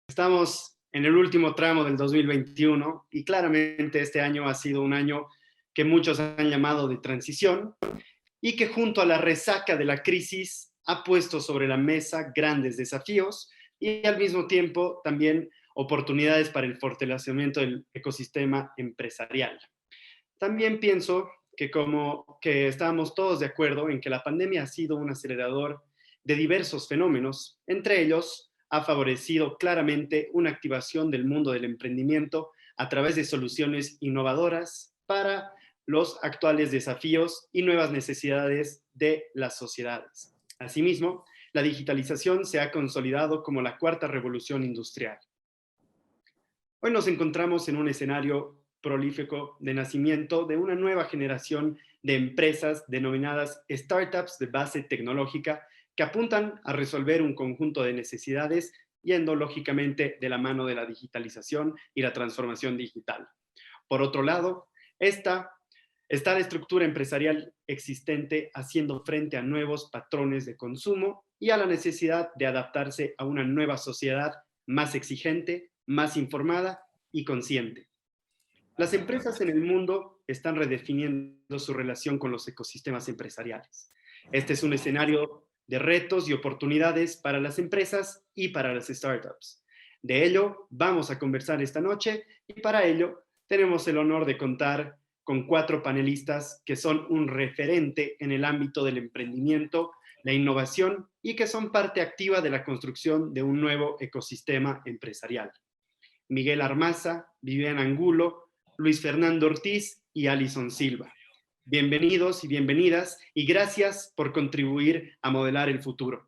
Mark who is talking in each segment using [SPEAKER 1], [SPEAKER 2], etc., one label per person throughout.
[SPEAKER 1] Estamos en el último tramo del 2021 y claramente este año ha sido un año que muchos han llamado de transición y que junto a la resaca de la crisis ha puesto sobre la mesa grandes desafíos y al mismo tiempo también oportunidades para el fortalecimiento del ecosistema empresarial. También pienso que estamos todos de acuerdo en que la pandemia ha sido un acelerador de diversos fenómenos, entre ellos ha favorecido claramente una activación del mundo del emprendimiento a través de soluciones innovadoras para los actuales desafíos y nuevas necesidades de las sociedades. Asimismo, la digitalización se ha consolidado como la cuarta revolución industrial. Hoy nos encontramos en un escenario prolífico de nacimiento de una nueva generación de empresas denominadas startups de base tecnológica que apuntan a resolver un conjunto de necesidades yendo lógicamente de la mano de la digitalización y la transformación digital. Por otro lado, está la estructura empresarial existente haciendo frente a nuevos patrones de consumo y a la necesidad de adaptarse a una nueva sociedad más exigente, más informada y consciente. Las empresas en el mundo están redefiniendo su relación con los ecosistemas empresariales. Este es un escenario de retos y oportunidades para las empresas y para las startups. De ello vamos a conversar esta noche y para ello tenemos el honor de contar con 4 panelistas que son un referente en el ámbito del emprendimiento, la innovación y que son parte activa de la construcción de un nuevo ecosistema empresarial. Miguel Armaza, Viviana Angulo, Luis Fernando Ortiz y Alison Silva. Bienvenidos y bienvenidas y gracias por contribuir a modelar el futuro.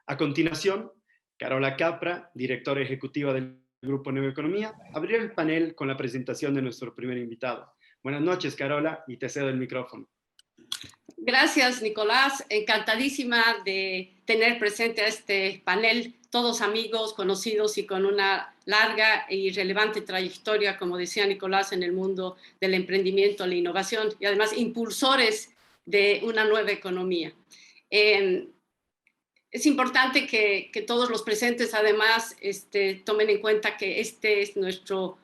[SPEAKER 1] A continuación, Carola Capra, directora ejecutiva del Grupo Nueva Economía, abrirá el panel con la presentación de nuestro primer invitado. Buenas noches, Carola, y te cedo el micrófono.
[SPEAKER 2] Gracias, Nicolás. Encantadísima de tener presente a este panel, todos amigos, conocidos y con una larga y relevante trayectoria, como decía Nicolás, en el mundo del emprendimiento, la innovación y además impulsores de una nueva economía. Es importante que todos los presentes además tomen en cuenta que este es nuestro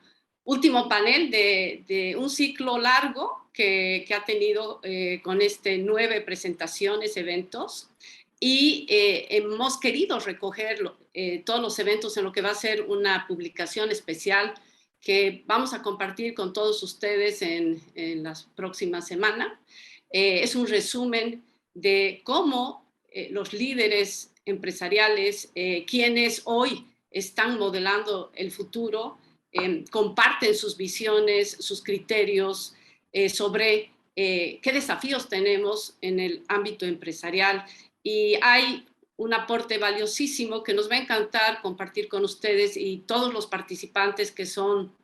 [SPEAKER 2] último panel de un ciclo largo que ha tenido con 9 presentaciones, eventos, y hemos querido recoger todos los eventos en lo que va a ser una publicación especial que vamos a compartir con todos ustedes en las próximas semanas. Es un resumen de cómo los líderes empresariales, quienes hoy están modelando el futuro, comparten sus visiones, sus criterios sobre qué desafíos tenemos en el ámbito empresarial. Y hay un aporte valiosísimo que nos va a encantar compartir con ustedes y todos los participantes, que son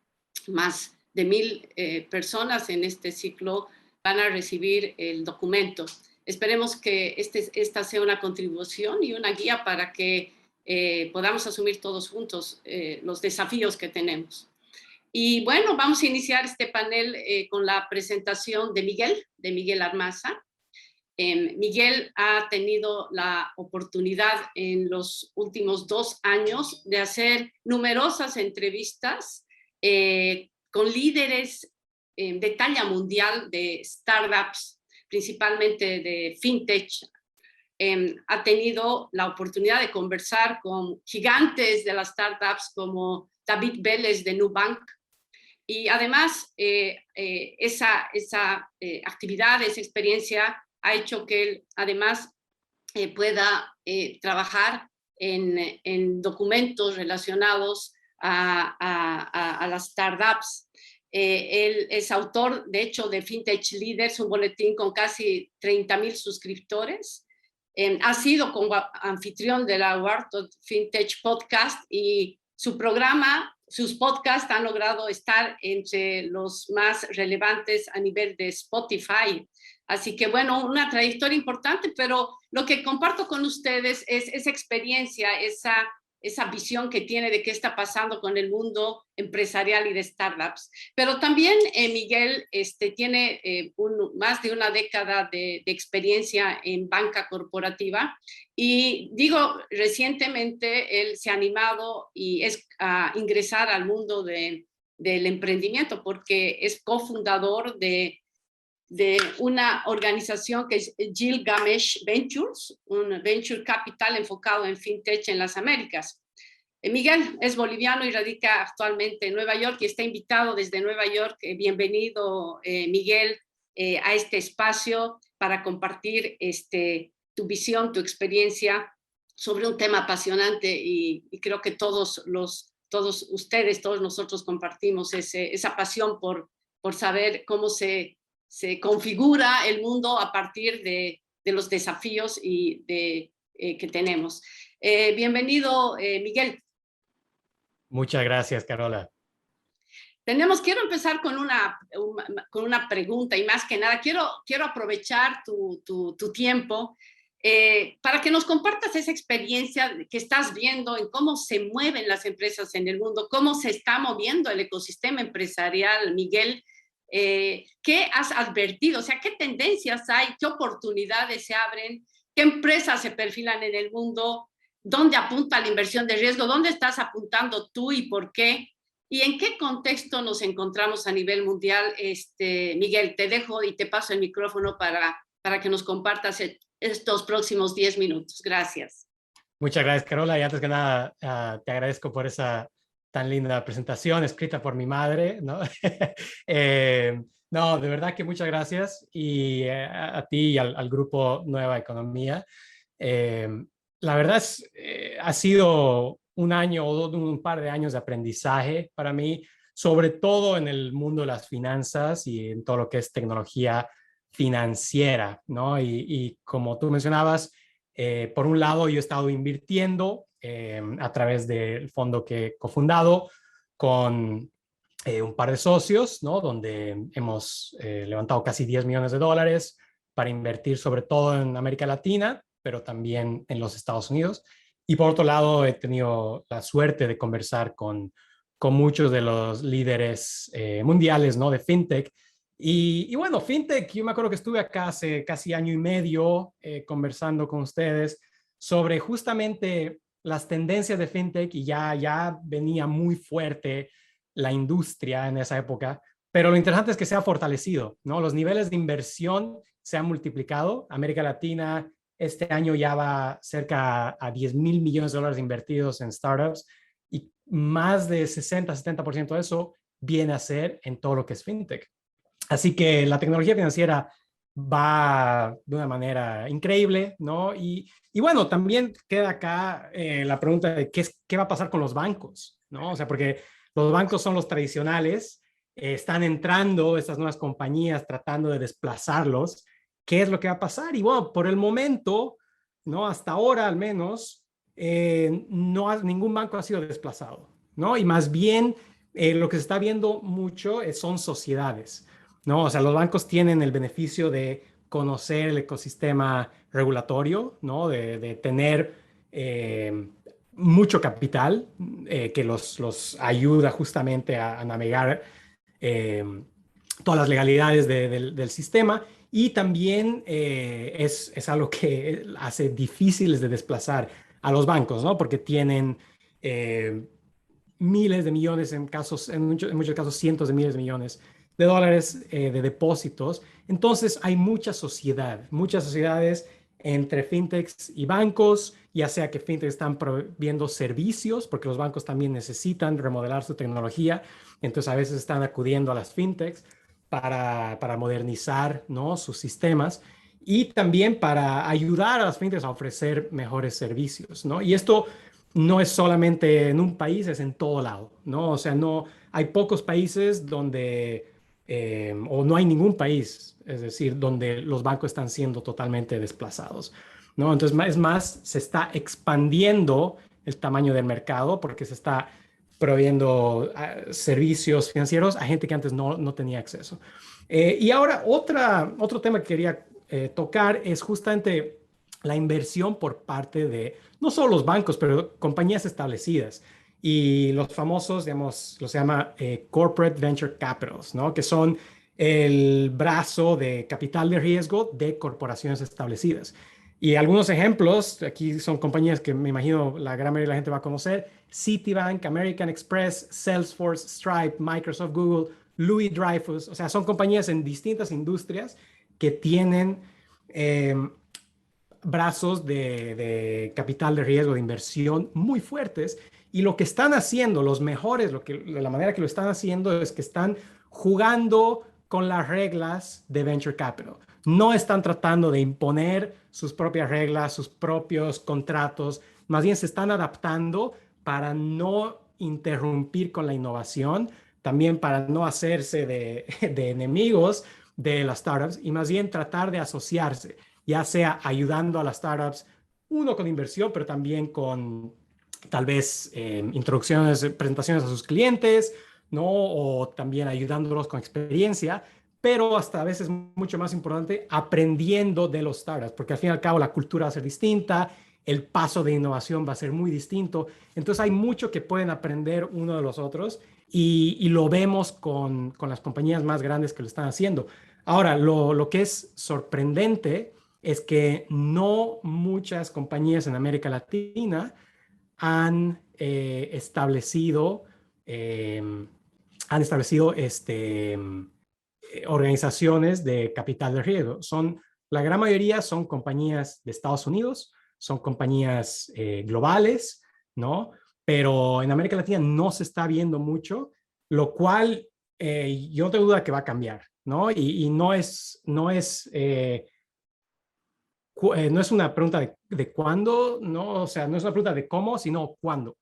[SPEAKER 2] más de 1000 personas en este ciclo, van a recibir el documento. Esperemos que esta sea una contribución y una guía para que podamos asumir todos juntos los desafíos que tenemos. Y bueno, vamos a iniciar este panel con la presentación de Miguel Armaza. Miguel ha tenido la oportunidad en los últimos 2 años de hacer numerosas entrevistas con líderes de talla mundial de startups, principalmente de fintech. Ha tenido la oportunidad de conversar con gigantes de las startups como David Vélez de Nubank. Y además, esa actividad, esa experiencia ha hecho que él además pueda trabajar en documentos relacionados a las startups. Él es autor, de hecho, de Fintech Leaders, un boletín con casi 30,000 suscriptores. Ha sido como anfitrión de la World of Fintech Podcast y su programa sus podcasts han logrado estar entre los más relevantes a nivel de Spotify. Así que, bueno, una trayectoria importante, pero lo que comparto con ustedes es esa experiencia, esa visión que tiene de qué está pasando con el mundo empresarial y de startups. Pero también Miguel tiene más de una década de experiencia en banca corporativa y digo, recientemente él se ha animado y es a ingresar al mundo del emprendimiento porque es cofundador de una organización que es Gilgamesh Ventures, un venture capital enfocado en fintech en las Américas. Miguel es boliviano y radica actualmente en Nueva York y está invitado desde Nueva York. Bienvenido, Miguel, a este espacio para compartir tu visión, tu experiencia sobre un tema apasionante y creo que todos ustedes, todos nosotros compartimos esa pasión por saber cómo se configura el mundo a partir de los desafíos que tenemos. Bienvenido, Miguel.
[SPEAKER 3] Muchas gracias, Carola.
[SPEAKER 2] Quiero empezar con una pregunta y más que nada quiero aprovechar tu tiempo para que nos compartas esa experiencia que estás viendo en cómo se mueven las empresas en el mundo, cómo se está moviendo el ecosistema empresarial, Miguel. ¿Qué has advertido? O sea, ¿qué tendencias hay? ¿Qué oportunidades se abren? ¿Qué empresas se perfilan en el mundo? ¿Dónde apunta la inversión de riesgo? ¿Dónde estás apuntando tú y por qué? ¿Y en qué contexto nos encontramos a nivel mundial? Miguel, te dejo y te paso el micrófono para que nos compartas estos próximos 10 minutos. Gracias.
[SPEAKER 3] Muchas gracias, Carola. Y antes que nada, te agradezco por esa tan linda presentación escrita por mi madre, ¿no? No, de verdad que muchas gracias y a ti y al grupo Nueva Economía. La verdad ha sido un par de años de aprendizaje para mí, sobre todo en el mundo de las finanzas y en todo lo que es tecnología financiera, ¿no? Y como tú mencionabas, por un lado yo he estado invirtiendo a través del fondo que he cofundado con un par de socios, ¿no? Donde hemos levantado casi $10 millones para invertir sobre todo en América Latina, pero también en los Estados Unidos. Y por otro lado, he tenido la suerte de conversar con muchos de los líderes mundiales, ¿no? De FinTech. Y bueno, FinTech, yo me acuerdo que estuve acá hace casi año y medio conversando con ustedes sobre justamente las tendencias de FinTech y ya venía muy fuerte la industria en esa época, pero lo interesante es que se ha fortalecido, ¿no? Los niveles de inversión se han multiplicado. América Latina este año ya va cerca a $10 mil millones invertidos en startups y más de 60-70% de eso viene a ser en todo lo que es FinTech. Así que la tecnología financiera va de una manera increíble, ¿no? Y bueno, también queda acá la pregunta de qué va a pasar con los bancos, ¿no? O sea, porque los bancos son los tradicionales, están entrando estas nuevas compañías tratando de desplazarlos. ¿Qué es lo que va a pasar? Y bueno, por el momento, ¿no? Hasta ahora al menos, ningún banco ha sido desplazado, ¿no? Y más bien lo que se está viendo mucho son sociedades, ¿no? O sea, los bancos tienen el beneficio de conocer el ecosistema regulatorio, ¿no? De tener mucho capital que los ayuda justamente a navegar todas las legalidades del sistema. Y también es algo que hace difíciles de desplazar a los bancos, ¿no? Porque tienen miles de millones, en muchos casos cientos de miles de millones de dólares de depósitos. Entonces hay muchas sociedades entre fintechs y bancos, ya sea que fintechs están proveyendo servicios, porque los bancos también necesitan remodelar su tecnología, entonces a veces están acudiendo a las fintechs para modernizar, ¿no? Sus sistemas y también para ayudar a las fintechs a ofrecer mejores servicios, ¿no? Y esto no es solamente en un país, es en todo lado, ¿no? O sea, no hay pocos países donde, o no hay ningún país, es decir, donde los bancos están siendo totalmente desplazados, ¿no? Entonces, es más, se está expandiendo el tamaño del mercado porque se está proveyendo servicios financieros a gente que antes no tenía acceso. Y ahora otro tema que quería tocar es justamente la inversión por parte de no solo los bancos, pero compañías establecidas y los famosos, digamos, los se llama Corporate Venture Capitals, ¿no? Que son el brazo de capital de riesgo de corporaciones establecidas. Y algunos ejemplos, aquí son compañías que me imagino la gran mayoría de la gente va a conocer: Citibank, American Express, Salesforce, Stripe, Microsoft, Google, Louis Dreyfus. O sea, son compañías en distintas industrias que tienen brazos de capital de riesgo, de inversión muy fuertes. Y lo que están haciendo, los mejores, la manera que lo están haciendo es que están jugando con las reglas de Venture Capital. No están tratando de imponer sus propias reglas, sus propios contratos. Más bien se están adaptando para no interrumpir con la innovación, también para no hacerse de enemigos de las startups y más bien tratar de asociarse, ya sea ayudando a las startups, uno con inversión, pero también con tal vez introducciones, presentaciones a sus clientes, ¿no? O también ayudándolos con experiencia, pero hasta a veces mucho más importante, aprendiendo de los startups, porque al fin y al cabo la cultura va a ser distinta, el paso de innovación va a ser muy distinto. Entonces hay mucho que pueden aprender uno de los otros y lo vemos con las compañías más grandes que lo están haciendo. Ahora, lo que es sorprendente es que no muchas compañías en América Latina han establecido organizaciones de capital de riesgo. La gran mayoría son compañías de Estados Unidos, son compañías globales, ¿no? Pero en América Latina no se está viendo mucho, lo cual yo no tengo duda que va a cambiar, ¿no? Y no es una pregunta de cuándo, ¿no? O sea, no es una pregunta de cómo, sino cuándo.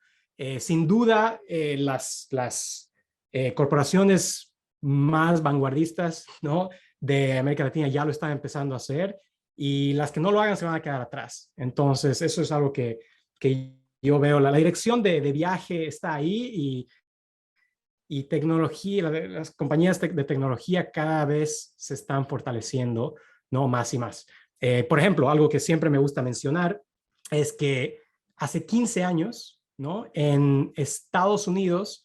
[SPEAKER 3] Sin duda, las corporaciones más vanguardistas, ¿no?, de América Latina ya lo están empezando a hacer y las que no lo hagan se van a quedar atrás. Entonces, eso es algo que yo veo. La dirección de viaje está ahí y tecnología, las compañías de tecnología cada vez se están fortaleciendo, ¿no?, más y más. Por ejemplo, algo que siempre me gusta mencionar es que hace 15 años, ¿no?, en Estados Unidos,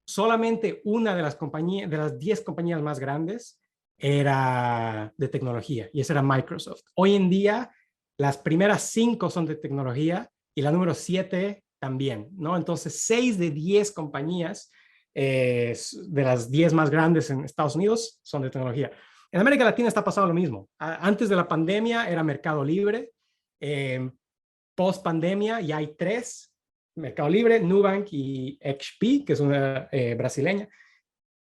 [SPEAKER 3] solamente una de las 10 compañías más grandes era de tecnología y esa era Microsoft. Hoy en día, las primeras 5 son de tecnología y la número 7 también, ¿no? Entonces, 6 de 10 compañías de las 10 más grandes en Estados Unidos son de tecnología. En América Latina está pasando lo mismo. Antes de la pandemia era Mercado Libre. Post pandemia ya hay 3: Mercado Libre, Nubank y XP, que es una brasileña.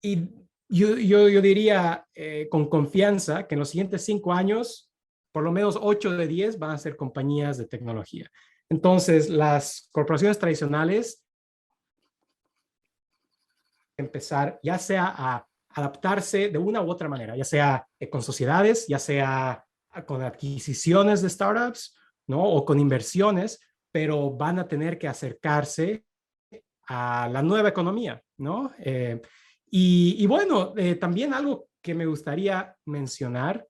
[SPEAKER 3] Y yo diría con confianza que en los siguientes 5 años, por lo menos 8 de 10 van a ser compañías de tecnología. Entonces, las corporaciones tradicionales empezar ya sea a adaptarse de una u otra manera, ya sea con sociedades, ya sea con adquisiciones de startups, ¿no?, o con inversiones, pero van a tener que acercarse a la nueva economía, ¿no? Y bueno, también algo que me gustaría mencionar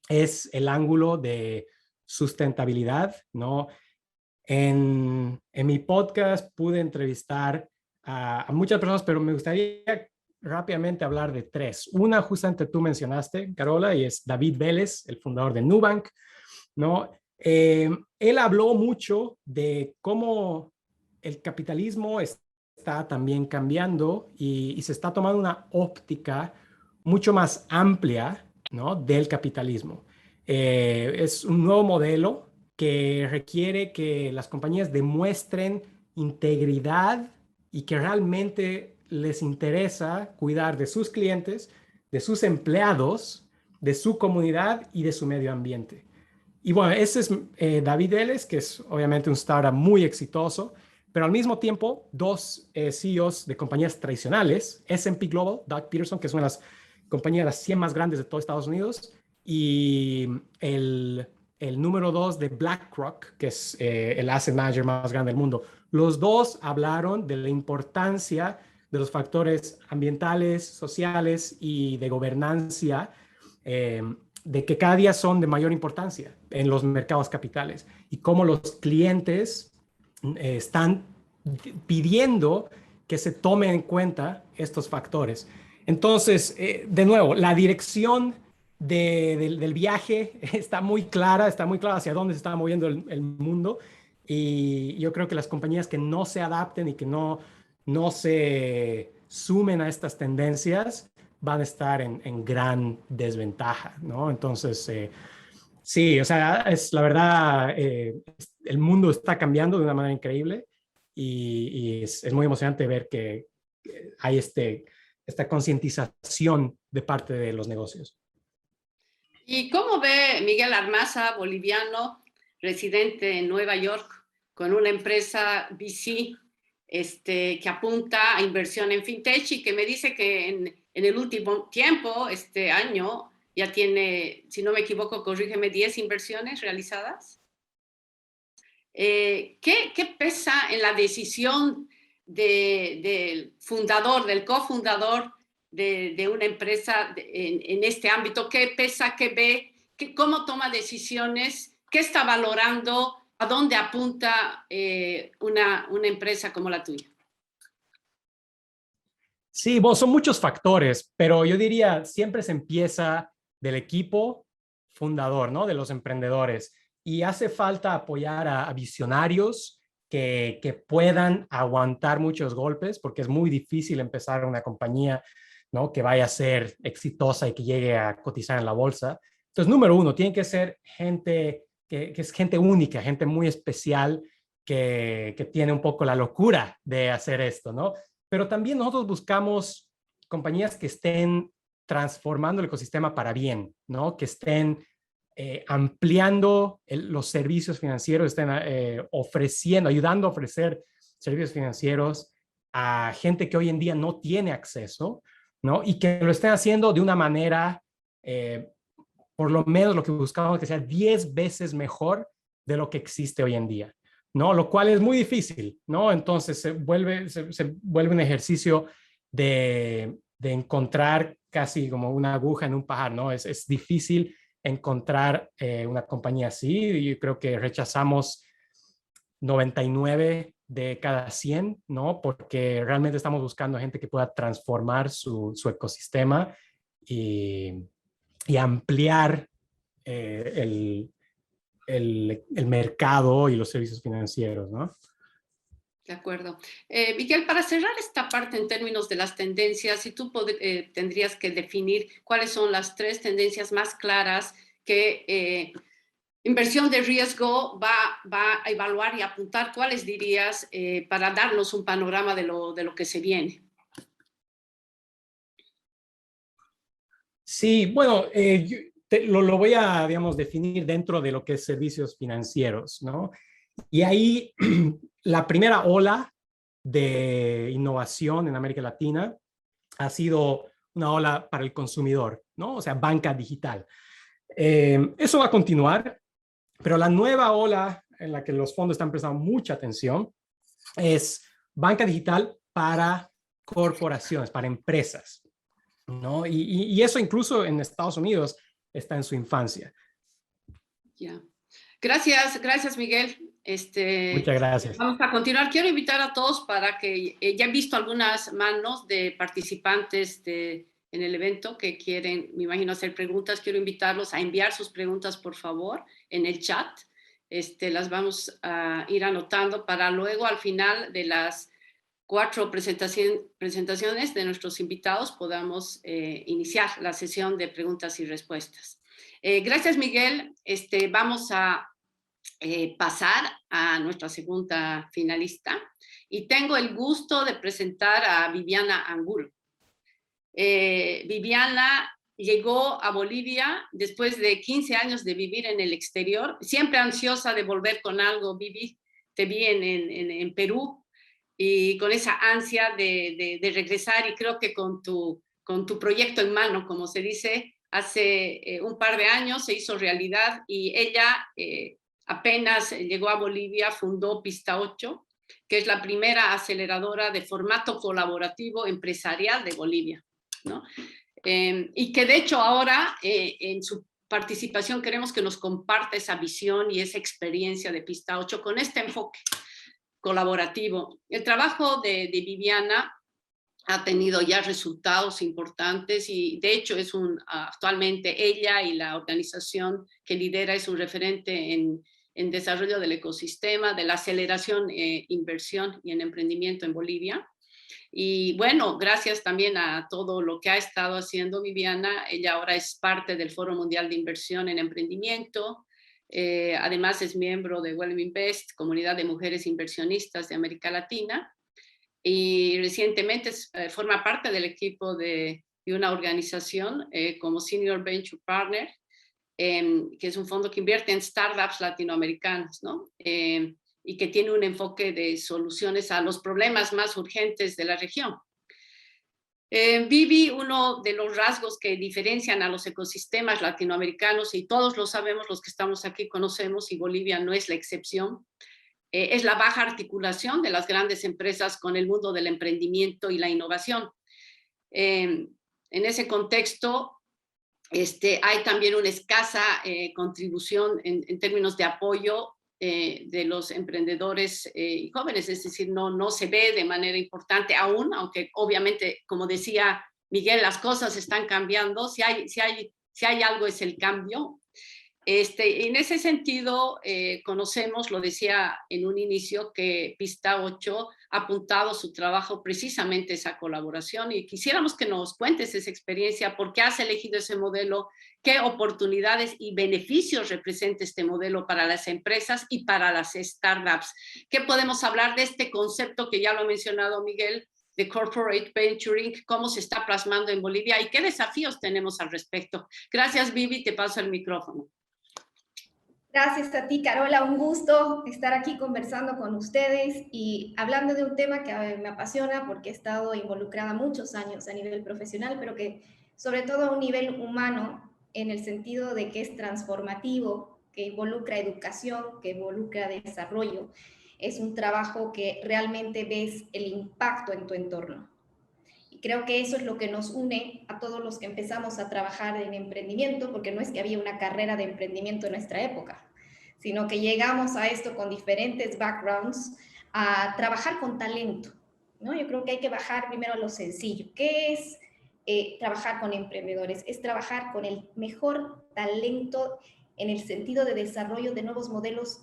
[SPEAKER 3] es el ángulo de sustentabilidad, ¿no? En mi podcast pude entrevistar a muchas personas, pero me gustaría rápidamente hablar de 3. Una justamente tú mencionaste, Carola, y es David Vélez, el fundador de Nubank, ¿no? Él habló mucho de cómo el capitalismo está también cambiando y se está tomando una óptica mucho más amplia, ¿no?, del capitalismo. Es un nuevo modelo que requiere que las compañías demuestren integridad y que realmente les interesa cuidar de sus clientes, de sus empleados, de su comunidad y de su medio ambiente. Y bueno, ese es David Vélez, que es obviamente un startup muy exitoso, pero al mismo tiempo 2 CEOs de compañías tradicionales: S&P Global, Doug Peterson, que es una de las compañías de las 100 más grandes de todo Estados Unidos, y el número 2 de BlackRock, que es el asset manager más grande del mundo, Los dos hablaron de la importancia de los factores ambientales, sociales y de gobernanza, de que cada día son de mayor importancia en los mercados capitales y cómo los clientes están pidiendo que se tomen en cuenta estos factores. Entonces, de nuevo, la dirección del viaje está muy clara hacia dónde se está moviendo el mundo, y yo creo que las compañías que no se adapten y que no se sumen a estas tendencias van a estar en gran desventaja, ¿no? Entonces, sí, o sea, es la verdad, el mundo está cambiando de una manera increíble, y es muy emocionante ver que hay esta concientización de parte de los negocios.
[SPEAKER 2] ¿Y cómo ve Miguel Armaza, boliviano, residente en Nueva York, con una empresa VC que apunta a inversión en fintech y que me dice que en el último tiempo, este año, ya tiene, si no me equivoco, corrígeme, 10 inversiones realizadas? ¿Qué pesa en la decisión del fundador, del cofundador de una empresa en este ámbito? ¿Qué pesa, qué ve, cómo toma decisiones, qué está valorando, a dónde apunta una empresa como la tuya?
[SPEAKER 3] Sí, bueno, son muchos factores, pero yo diría siempre se empieza del equipo fundador, ¿no? De los emprendedores. Y hace falta apoyar a visionarios que puedan aguantar muchos golpes, porque es muy difícil empezar una compañía, ¿no? Que vaya a ser exitosa y que llegue a cotizar en la bolsa. Entonces, número uno, tiene que ser gente que es gente única, gente muy especial, que tiene un poco la locura de hacer esto, ¿no? Pero también nosotros buscamos compañías que estén transformando el ecosistema para bien, ¿no? Que estén ampliando los servicios financieros, estén ofreciendo, ayudando a ofrecer servicios financieros a gente que hoy en día no tiene acceso, ¿no? Y que lo estén haciendo de una manera, por lo menos lo que buscamos, que sea 10 veces mejor de lo que existe hoy en día, ¿no? Lo cual es muy difícil, ¿no? Entonces se vuelve un ejercicio de encontrar casi como una aguja en un pajar, ¿no? Es difícil encontrar una compañía así, y yo creo que rechazamos 99 de cada 100, ¿no? Porque realmente estamos buscando gente que pueda transformar su ecosistema y ampliar el mercado y los servicios financieros, ¿no?
[SPEAKER 2] De acuerdo. Miguel, para cerrar esta parte en términos de las tendencias, si tú tendrías que definir cuáles son las 3 tendencias más claras que inversión de riesgo va a evaluar y apuntar, ¿cuáles dirías para darnos un panorama de lo que se viene?
[SPEAKER 3] Sí, bueno, lo voy a, digamos, definir dentro de lo que es servicios financieros, ¿no? Y ahí la primera ola de innovación en América Latina ha sido una ola para el consumidor, ¿no? O sea, banca digital. Eso va a continuar, pero la nueva ola en la que los fondos están prestando mucha atención es banca digital para corporaciones, para empresas, ¿no? Y eso incluso en Estados Unidos está en su infancia.
[SPEAKER 2] Ya. Gracias Miguel.
[SPEAKER 3] Muchas gracias.
[SPEAKER 2] Vamos a continuar. Quiero invitar a todos para que ya he visto algunas manos de participantes en el evento que quieren, me imagino, hacer preguntas. Quiero invitarlos a enviar sus preguntas, por favor, en el chat. Las vamos a ir anotando para luego, al final de las 4 presentaciones de nuestros invitados, podamos iniciar la sesión de preguntas y respuestas. Gracias, Miguel. Vamos a pasar a nuestra segunda finalista y tengo el gusto de presentar a Viviana Angulo. Viviana llegó a Bolivia después de 15 años de vivir en el exterior, siempre ansiosa de volver con algo. Vivi, te vi en Perú y con esa ansia de regresar, y creo que con tu proyecto en mano, como se dice, hace un par de años se hizo realidad, y ella apenas llegó a Bolivia, fundó Pista 8, que es la primera aceleradora de formato colaborativo empresarial de Bolivia, ¿no? Y que de hecho ahora en su participación queremos que nos comparta esa visión y esa experiencia de Pista 8 con este enfoque colaborativo. El trabajo de Viviana ha tenido ya resultados importantes y de hecho es actualmente ella y la organización que lidera es un referente en desarrollo del ecosistema, de la aceleración, inversión y en emprendimiento en Bolivia. Y bueno, gracias también a todo lo que ha estado haciendo Viviana, ella ahora es parte del Foro Mundial de Inversión en Emprendimiento, además es miembro de Well Invest, comunidad de mujeres inversionistas de América Latina, y recientemente forma parte del equipo de una organización como Senior Venture Partner, que es un fondo que invierte en startups latinoamericanas, ¿no? Y que tiene un enfoque de soluciones a los problemas más urgentes de la región. Vivi, uno de los rasgos que diferencian a los ecosistemas latinoamericanos, y todos lo sabemos, los que estamos aquí conocemos, y Bolivia no es la excepción, es la baja articulación de las grandes empresas con el mundo del emprendimiento y la innovación. En ese contexto, hay también una escasa contribución en términos de apoyo de los emprendedores y jóvenes, es decir, no se ve de manera importante aún, aunque obviamente, como decía Miguel, las cosas están cambiando, si hay algo es el cambio. En ese sentido, conocemos, lo decía en un inicio, que Pista 8 ha apuntado su trabajo precisamente a esa colaboración y quisiéramos que nos cuentes esa experiencia, por qué has elegido ese modelo, qué oportunidades y beneficios representa este modelo para las empresas y para las startups. ¿Qué podemos hablar de este concepto que ya lo ha mencionado Miguel, de corporate venturing, cómo se está plasmando en Bolivia y qué desafíos tenemos al respecto? Gracias, Vivi, te paso el micrófono.
[SPEAKER 4] Gracias a ti, Carola. Un gusto estar aquí conversando con ustedes y hablando de un tema que me apasiona porque he estado involucrada muchos años a nivel profesional, pero que sobre todo a un nivel humano, en el sentido de que es transformativo, que involucra educación, que involucra desarrollo. Es un trabajo que realmente ves el impacto en tu entorno. Creo que eso es lo que nos une a todos los que empezamos a trabajar en emprendimiento, porque no es que había una carrera de emprendimiento en nuestra época, sino que llegamos a esto con diferentes backgrounds a trabajar con talento, ¿no? Yo creo que hay que bajar primero a lo sencillo. ¿Qué es trabajar con emprendedores? Es trabajar con el mejor talento en el sentido de desarrollo de nuevos modelos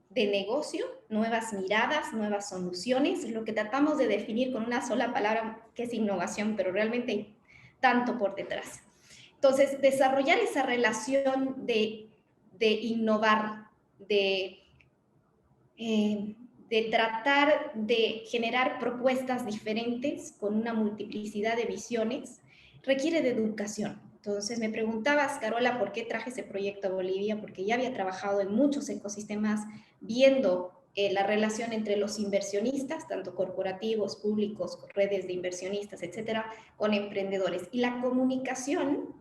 [SPEAKER 4] de negocio, nuevas miradas, nuevas soluciones, lo que tratamos de definir con una sola palabra que es innovación, pero realmente hay tanto por detrás. Entonces, desarrollar esa relación de innovar, de tratar de generar propuestas diferentes con una multiplicidad de visiones, requiere de educación. Entonces me preguntabas, Carola, ¿por qué traje ese proyecto a Bolivia? Porque ya había trabajado en muchos ecosistemas viendo la relación entre los inversionistas, tanto corporativos, públicos, redes de inversionistas, etcétera, con emprendedores. Y la comunicación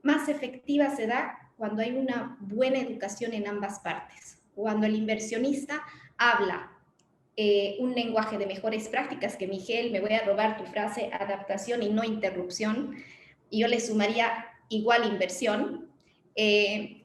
[SPEAKER 4] más efectiva se da cuando hay una buena educación en ambas partes. Cuando el inversionista habla un lenguaje de mejores prácticas, que Miguel, me voy a robar tu frase, adaptación y no interrupción, y yo le sumaría igual inversión.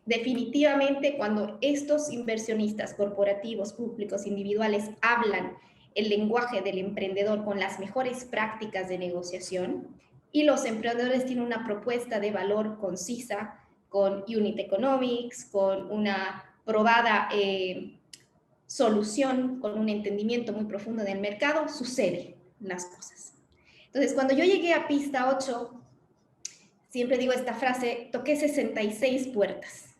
[SPEAKER 4] Definitivamente cuando estos inversionistas corporativos, públicos, individuales hablan el lenguaje del emprendedor con las mejores prácticas de negociación y los emprendedores tienen una propuesta de valor concisa con unit economics, con una probada solución, con un entendimiento muy profundo del mercado, suceden las cosas. Entonces, cuando yo llegué a Pista 8, siempre digo esta frase, toqué 66 puertas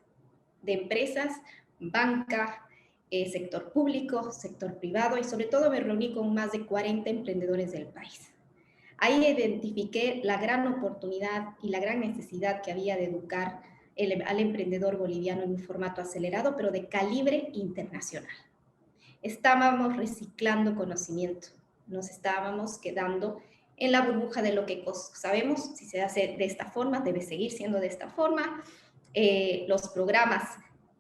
[SPEAKER 4] de empresas, banca, sector público, sector privado y sobre todo me reuní con más de 40 emprendedores del país. Ahí identifiqué la gran oportunidad y la gran necesidad que había de educar al emprendedor boliviano en un formato acelerado, pero de calibre internacional. Estábamos reciclando conocimiento, nos estábamos quedando en la burbuja de lo que sabemos, si se hace de esta forma, debe seguir siendo de esta forma. Los programas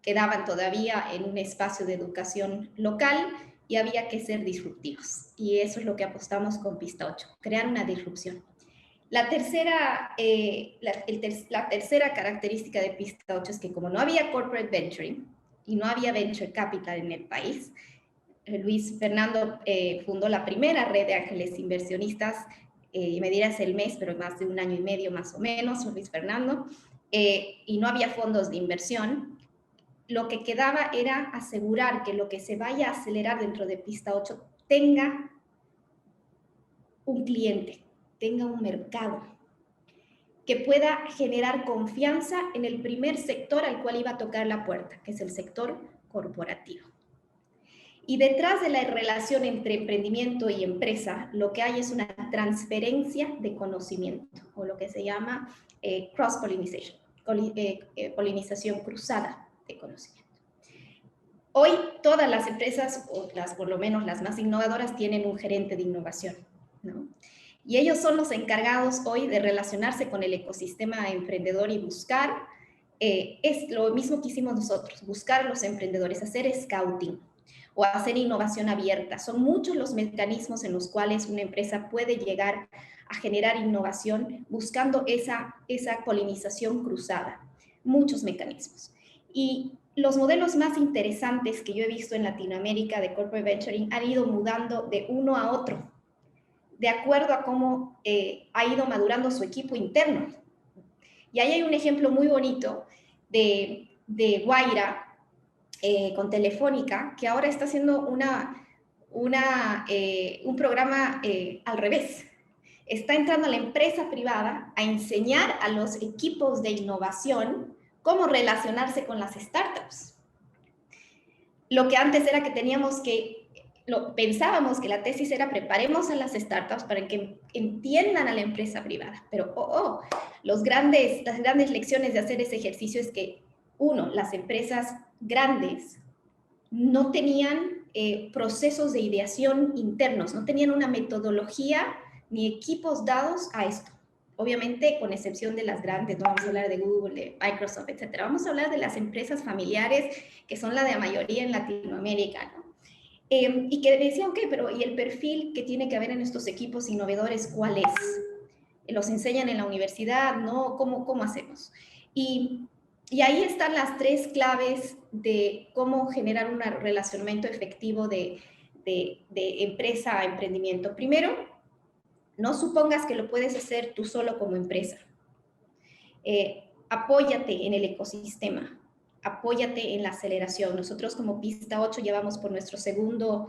[SPEAKER 4] quedaban todavía en un espacio de educación local, y había que ser disruptivos. Y eso es lo que apostamos con Pista 8, crear una disrupción. La tercera característica de Pista 8 es que como no había corporate venturing y no había venture capital en el país, Luis Fernando fundó la primera red de ángeles inversionistas, me dirás el mes, pero más de 1 año y medio más o menos, Luis Fernando, y no había fondos de inversión. Lo que quedaba era asegurar que lo que se vaya a acelerar dentro de Pista 8 tenga un cliente, tenga un mercado, que pueda generar confianza en el primer sector al cual iba a tocar la puerta, que es el sector corporativo. Y detrás de la relación entre emprendimiento y empresa, lo que hay es una transferencia de conocimiento, o lo que se llama cross-pollination, polinización cruzada de conocimiento. Hoy todas las empresas, o por lo menos las más innovadoras, tienen un gerente de innovación, ¿no? Y ellos son los encargados hoy de relacionarse con el ecosistema emprendedor y buscar, es lo mismo que hicimos nosotros, buscar a los emprendedores, hacer scouting o hacer innovación abierta. Son muchos los mecanismos en los cuales una empresa puede llegar a generar innovación buscando esa polinización cruzada. Muchos mecanismos. Y los modelos más interesantes que yo he visto en Latinoamérica de corporate venturing han ido mudando de uno a otro, de acuerdo a cómo ha ido madurando su equipo interno. Y ahí hay un ejemplo muy bonito de Guaira con Telefónica, que ahora está haciendo un programa al revés. Está entrando a la empresa privada a enseñar a los equipos de innovación cómo relacionarse con las startups. Lo que antes era que pensábamos que la tesis era preparemos a las startups para que entiendan a la empresa privada. Pero, las grandes lecciones de hacer ese ejercicio es que, uno, las empresas grandes no tenían procesos de ideación internos, no tenían una metodología ni equipos dados a esto. Obviamente, con excepción de las grandes, no vamos a hablar de Google, de Microsoft, etcétera. Vamos a hablar de las empresas familiares, que son la de mayoría en Latinoamérica, ¿no? Y que decía, ok, pero ¿y el perfil que tiene que haber en estos equipos innovadores, cuál es? ¿Los enseñan en la universidad? ¿No? ¿Cómo hacemos? Y ahí están las 3 claves de cómo generar un relacionamiento efectivo de empresa a emprendimiento. Primero, no supongas que lo puedes hacer tú solo como empresa. Apóyate en el ecosistema. Apóyate en la aceleración. Nosotros como Pista 8 llevamos por nuestro segundo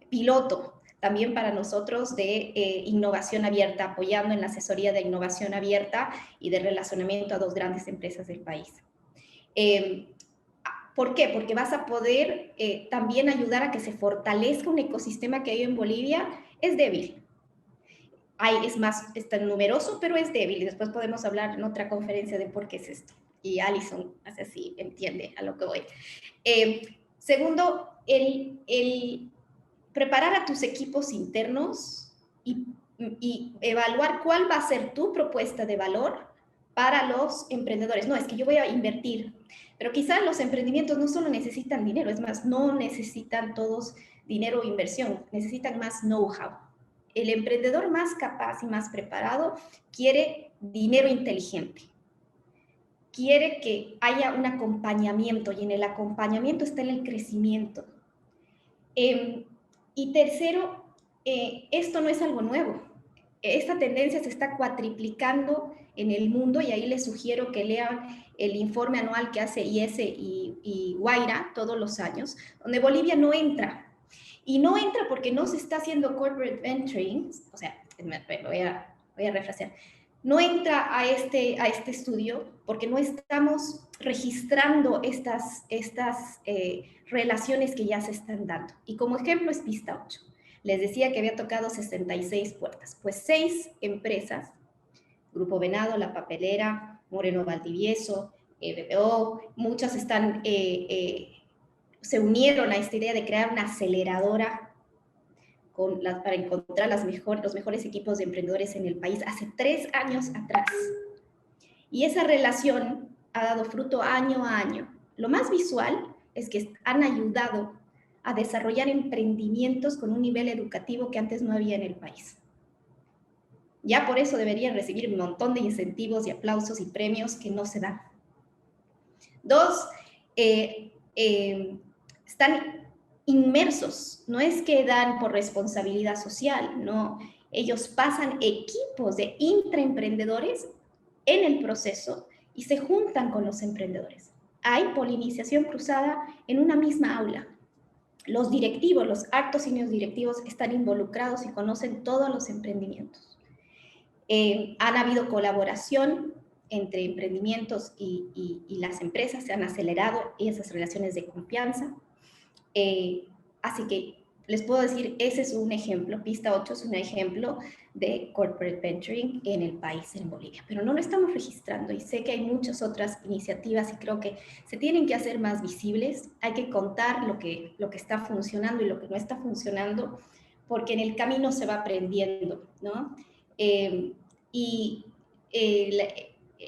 [SPEAKER 4] piloto, también para nosotros de innovación abierta, apoyando en la asesoría de innovación abierta y de relacionamiento a 2 grandes empresas del país. ¿Por qué? Porque vas a poder también ayudar a que se fortalezca un ecosistema que hay en Bolivia, es débil. Es tan numeroso, pero es débil. Y después podemos hablar en otra conferencia de por qué es esto. Y Alison, así entiende a lo que voy. Segundo, el preparar a tus equipos internos y evaluar cuál va a ser tu propuesta de valor para los emprendedores. No, es que yo voy a invertir, pero quizás los emprendimientos no solo necesitan dinero, es más, no necesitan todos dinero o inversión, necesitan más know-how. El emprendedor más capaz y más preparado quiere dinero inteligente. Quiere que haya un acompañamiento, y en el acompañamiento está en el crecimiento. Y tercero, esto no es algo nuevo. Esta tendencia se está cuatriplicando en el mundo, y ahí les sugiero que lean el informe anual que hace IS y Guaira todos los años, donde Bolivia no entra. Y no entra porque no se está haciendo corporate venturing, o sea, voy a refrasear. No entra a este estudio porque no estamos registrando estas relaciones que ya se están dando. Y como ejemplo es Pista 8. Les decía que había tocado 66 puertas. Pues 6 empresas, Grupo Venado, La Papelera, Moreno Valdivieso, BPO, muchas están, se unieron a esta idea de crear una aceleradora para encontrar los mejores equipos de emprendedores en el país hace 3 años atrás. Y esa relación ha dado fruto año a año. Lo más visual es que han ayudado a desarrollar emprendimientos con un nivel educativo que antes no había en el país. Ya por eso deberían recibir un montón de incentivos y aplausos y premios que no se dan. Dos, están inmersos, no es que dan por responsabilidad social, no, ellos pasan equipos de intraemprendedores en el proceso y se juntan con los emprendedores. Hay polinización cruzada en una misma aula. Los directivos, los altos y medios directivos están involucrados y conocen todos los emprendimientos. Han habido colaboración entre emprendimientos y las empresas, se han acelerado esas relaciones de confianza. Así que les puedo decir, ese es un ejemplo, Pista 8 es un ejemplo de corporate venturing en el país, en Bolivia, pero no lo estamos registrando y sé que hay muchas otras iniciativas y creo que se tienen que hacer más visibles, hay que contar lo que está funcionando y lo que no está funcionando, porque en el camino se va aprendiendo, ¿no?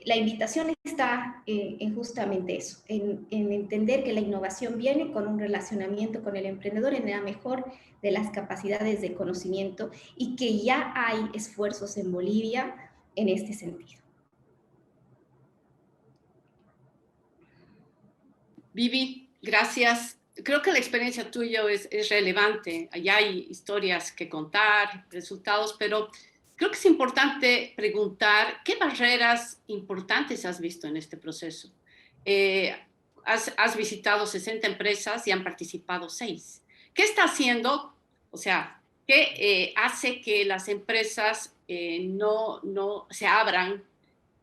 [SPEAKER 4] La invitación está en justamente eso, en entender que la innovación viene con un relacionamiento con el emprendedor en la mejor de las capacidades de conocimiento y que ya hay esfuerzos en Bolivia en este sentido.
[SPEAKER 2] Vivi, gracias. Creo que la experiencia tuya es relevante. Allá hay historias que contar, resultados, pero creo que es importante preguntar qué barreras importantes has visto en este proceso. Has visitado 60 empresas y han participado 6. ¿Qué está haciendo? O sea, ¿qué hace que las empresas no se abran,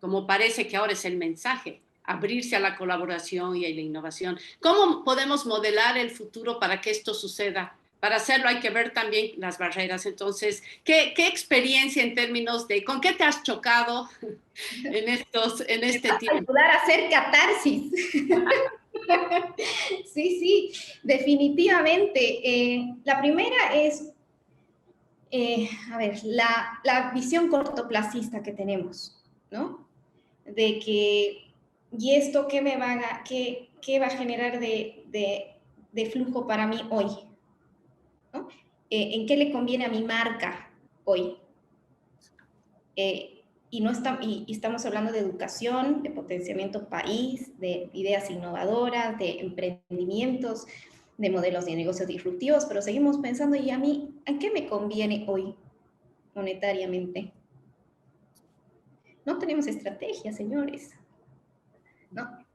[SPEAKER 2] como parece que ahora es el mensaje? Abrirse a la colaboración y a la innovación. ¿Cómo podemos modelar el futuro para que esto suceda? Para hacerlo hay que ver también las barreras. Entonces, ¿qué experiencia en términos de con qué te has chocado en este tiempo?
[SPEAKER 4] Ayudar a hacer catarsis. Sí, definitivamente. La primera es, a ver, la visión cortoplacista que tenemos, ¿no? De que, ¿y esto qué va a generar de flujo para mí hoy? ¿No? ¿En qué le conviene a mi marca hoy? Y estamos hablando de educación, de potenciamiento país, de ideas innovadoras, de emprendimientos, de modelos de negocios disruptivos, pero seguimos pensando, ¿y a mí en qué me conviene hoy monetariamente? No tenemos estrategia, señores, ¿no?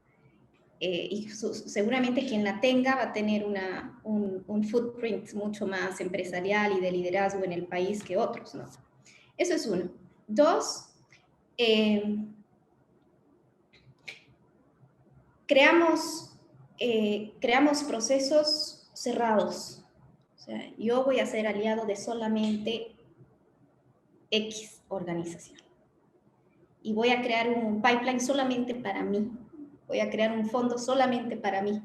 [SPEAKER 4] Y seguramente quien la tenga va a tener un footprint mucho más empresarial y de liderazgo en el país que otros, ¿no? Eso es uno. Dos, creamos procesos cerrados. O sea, yo voy a ser aliado de solamente X organización. Y voy a crear un pipeline solamente para mí. Voy a crear un fondo solamente para mí.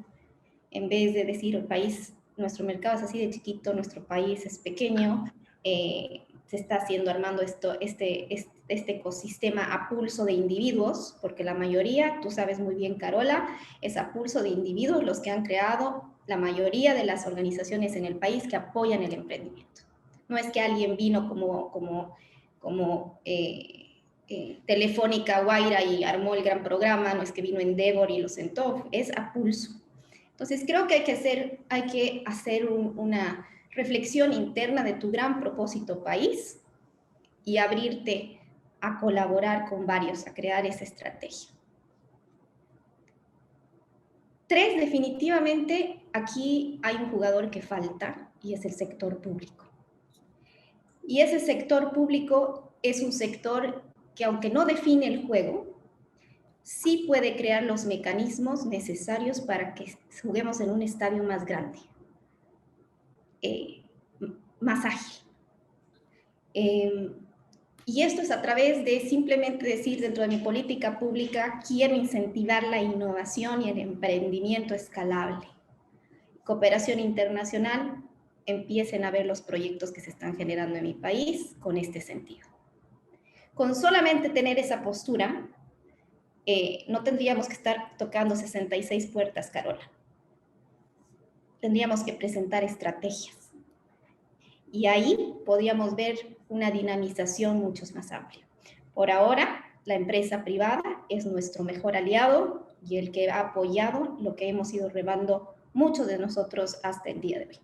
[SPEAKER 4] En vez de decir, el país, nuestro mercado es así de chiquito, nuestro país es pequeño, se está armando este ecosistema a pulso de individuos, porque la mayoría, tú sabes muy bien, Carola, es a pulso de individuos los que han creado la mayoría de las organizaciones en el país que apoyan el emprendimiento. No es que alguien vino como Telefónica Guaira y armó el gran programa, no es que vino Endeavor y lo sentó, es a pulso. Entonces creo que hay que hacer una reflexión interna de tu gran propósito país y abrirte a colaborar con varios, a crear esa estrategia. 3, definitivamente aquí hay un jugador que falta y es el sector público. Y ese sector público es un sector que, aunque no define el juego, sí puede crear los mecanismos necesarios para que juguemos en un estadio más grande, más ágil. Y esto es a través de simplemente decir dentro de mi política pública, quiero incentivar la innovación y el emprendimiento escalable. Cooperación internacional, empiecen a ver los proyectos que se están generando en mi país con este sentido. Con solamente tener esa postura, no tendríamos que estar tocando 66 puertas, Carola. tendríamos que presentar estrategias. Y ahí podríamos ver una dinamización mucho más amplia. Por ahora, la empresa privada es nuestro mejor aliado y el que ha apoyado lo que hemos ido remando muchos de nosotros hasta el día de hoy.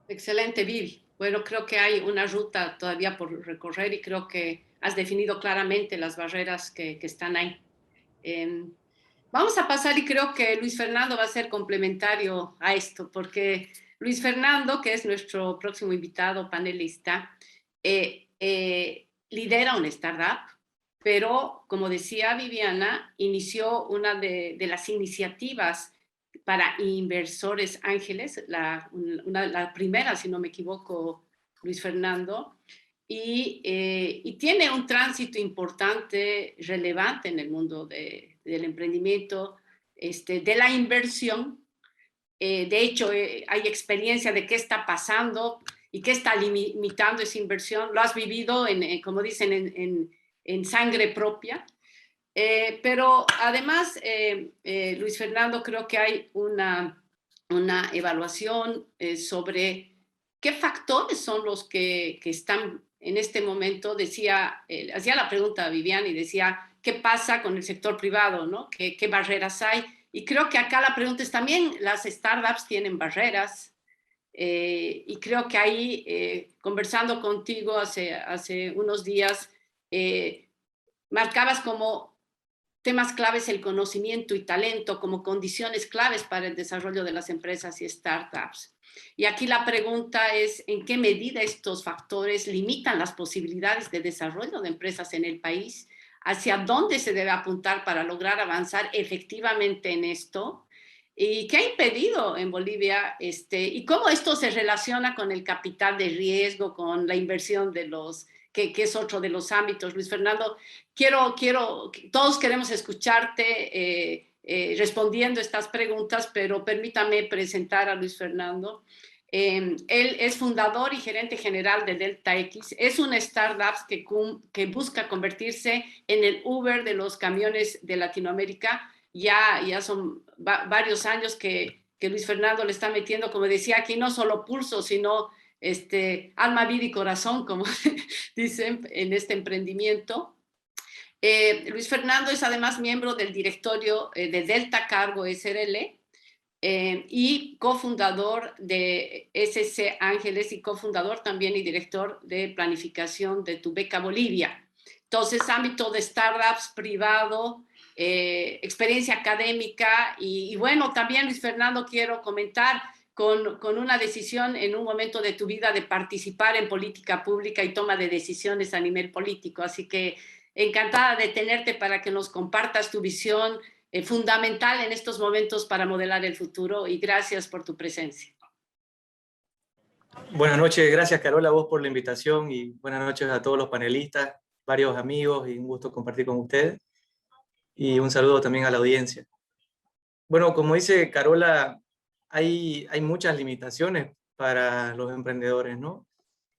[SPEAKER 2] Excelente, Vivi. Bueno, creo que hay una ruta todavía por recorrer y creo que has definido claramente las barreras que están ahí. Vamos a pasar y creo que Luis Fernando va a ser complementario a esto, porque Luis Fernando, que es nuestro próximo invitado panelista, lidera una startup, pero como decía Viviana, inició una de las iniciativas para inversores ángeles, la primera, si no me equivoco, Luis Fernando, y tiene un tránsito importante, relevante en el mundo del emprendimiento, de la inversión. De hecho, hay experiencia de qué está pasando y qué está limitando esa inversión. Lo has vivido, como dicen, en sangre propia. Pero además, Luis Fernando, creo que hay una evaluación sobre qué factores son los que están en este momento. Hacía la pregunta a Viviana y decía, ¿qué pasa con el sector privado, ¿no? ¿Qué barreras hay? Y creo que acá la pregunta es también, las startups tienen barreras. Y creo que ahí, conversando contigo hace unos días, marcabas como temas claves el conocimiento y talento como condiciones claves para el desarrollo de las empresas y startups. Y aquí la pregunta es, ¿en qué medida estos factores limitan las posibilidades de desarrollo de empresas en el país? ¿Hacia dónde se debe apuntar para lograr avanzar efectivamente en esto? ¿Y qué ha impedido en Bolivia? ¿Y cómo esto se relaciona con el capital de riesgo, con la inversión de que es otro de los ámbitos? Luis Fernando, todos queremos escucharte respondiendo estas preguntas, pero permítame presentar a Luis Fernando. Él es fundador y gerente general de Delta X. Es una startup que busca convertirse en el Uber de los camiones de Latinoamérica. Ya son varios años que Luis Fernando le está metiendo, como decía aquí, no solo pulso, sino alma, vida y corazón, como dicen, en este emprendimiento. Luis Fernando es además miembro del directorio de Delta Cargo SRL y cofundador de SC Ángeles y cofundador también y director de planificación de Tu Beca Bolivia. Entonces, ámbito de startups, privado, experiencia académica y bueno, también Luis Fernando quiero comentar con una decisión en un momento de tu vida de participar en política pública y toma de decisiones a nivel político. Así que encantada de tenerte para que nos compartas tu visión fundamental en estos momentos para modelar el futuro y gracias por tu presencia.
[SPEAKER 5] Buenas noches, gracias Carola a vos por la invitación y buenas noches a todos los panelistas, varios amigos y un gusto compartir con ustedes y un saludo también a la audiencia. Bueno, como dice Carola, hay muchas limitaciones para los emprendedores, ¿no?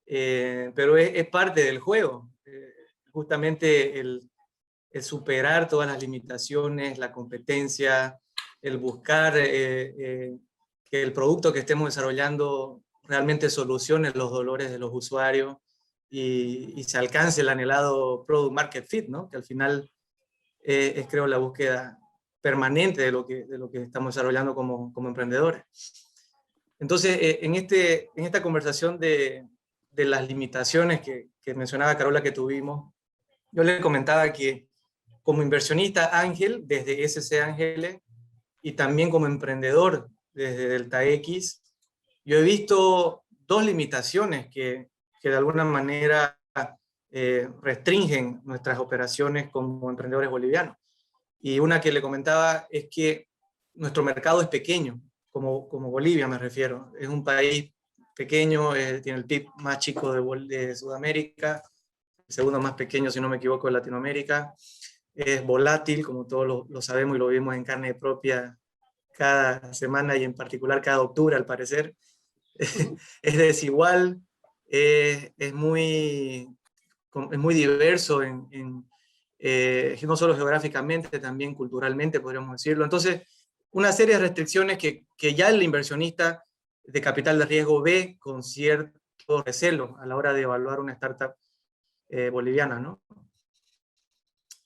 [SPEAKER 5] Pero es parte del juego, justamente el superar todas las limitaciones, la competencia, el buscar que el producto que estemos desarrollando realmente solucione los dolores de los usuarios y se alcance el anhelado product market fit, ¿no? Que al final es creo la búsqueda permanente de lo que estamos desarrollando como emprendedores. Entonces, en esta conversación de las limitaciones que mencionaba Carola que tuvimos, yo le comentaba que como inversionista ángel desde SC Ángeles y también como emprendedor desde Delta X, yo he visto dos limitaciones que de alguna manera restringen nuestras operaciones como emprendedores bolivianos. Y una que le comentaba es que nuestro mercado es pequeño, como Bolivia me refiero. Es un país pequeño, tiene el PIB más chico de Sudamérica, el segundo más pequeño, si no me equivoco, de Latinoamérica. Es volátil, como todos lo sabemos y lo vimos en carne propia cada semana y en particular cada octubre, al parecer. Es desigual, es muy diverso, no solo geográficamente, también culturalmente, podríamos decirlo. Entonces, una serie de restricciones que ya el inversionista de capital de riesgo ve con cierto recelo a la hora de evaluar una startup boliviana, ¿no?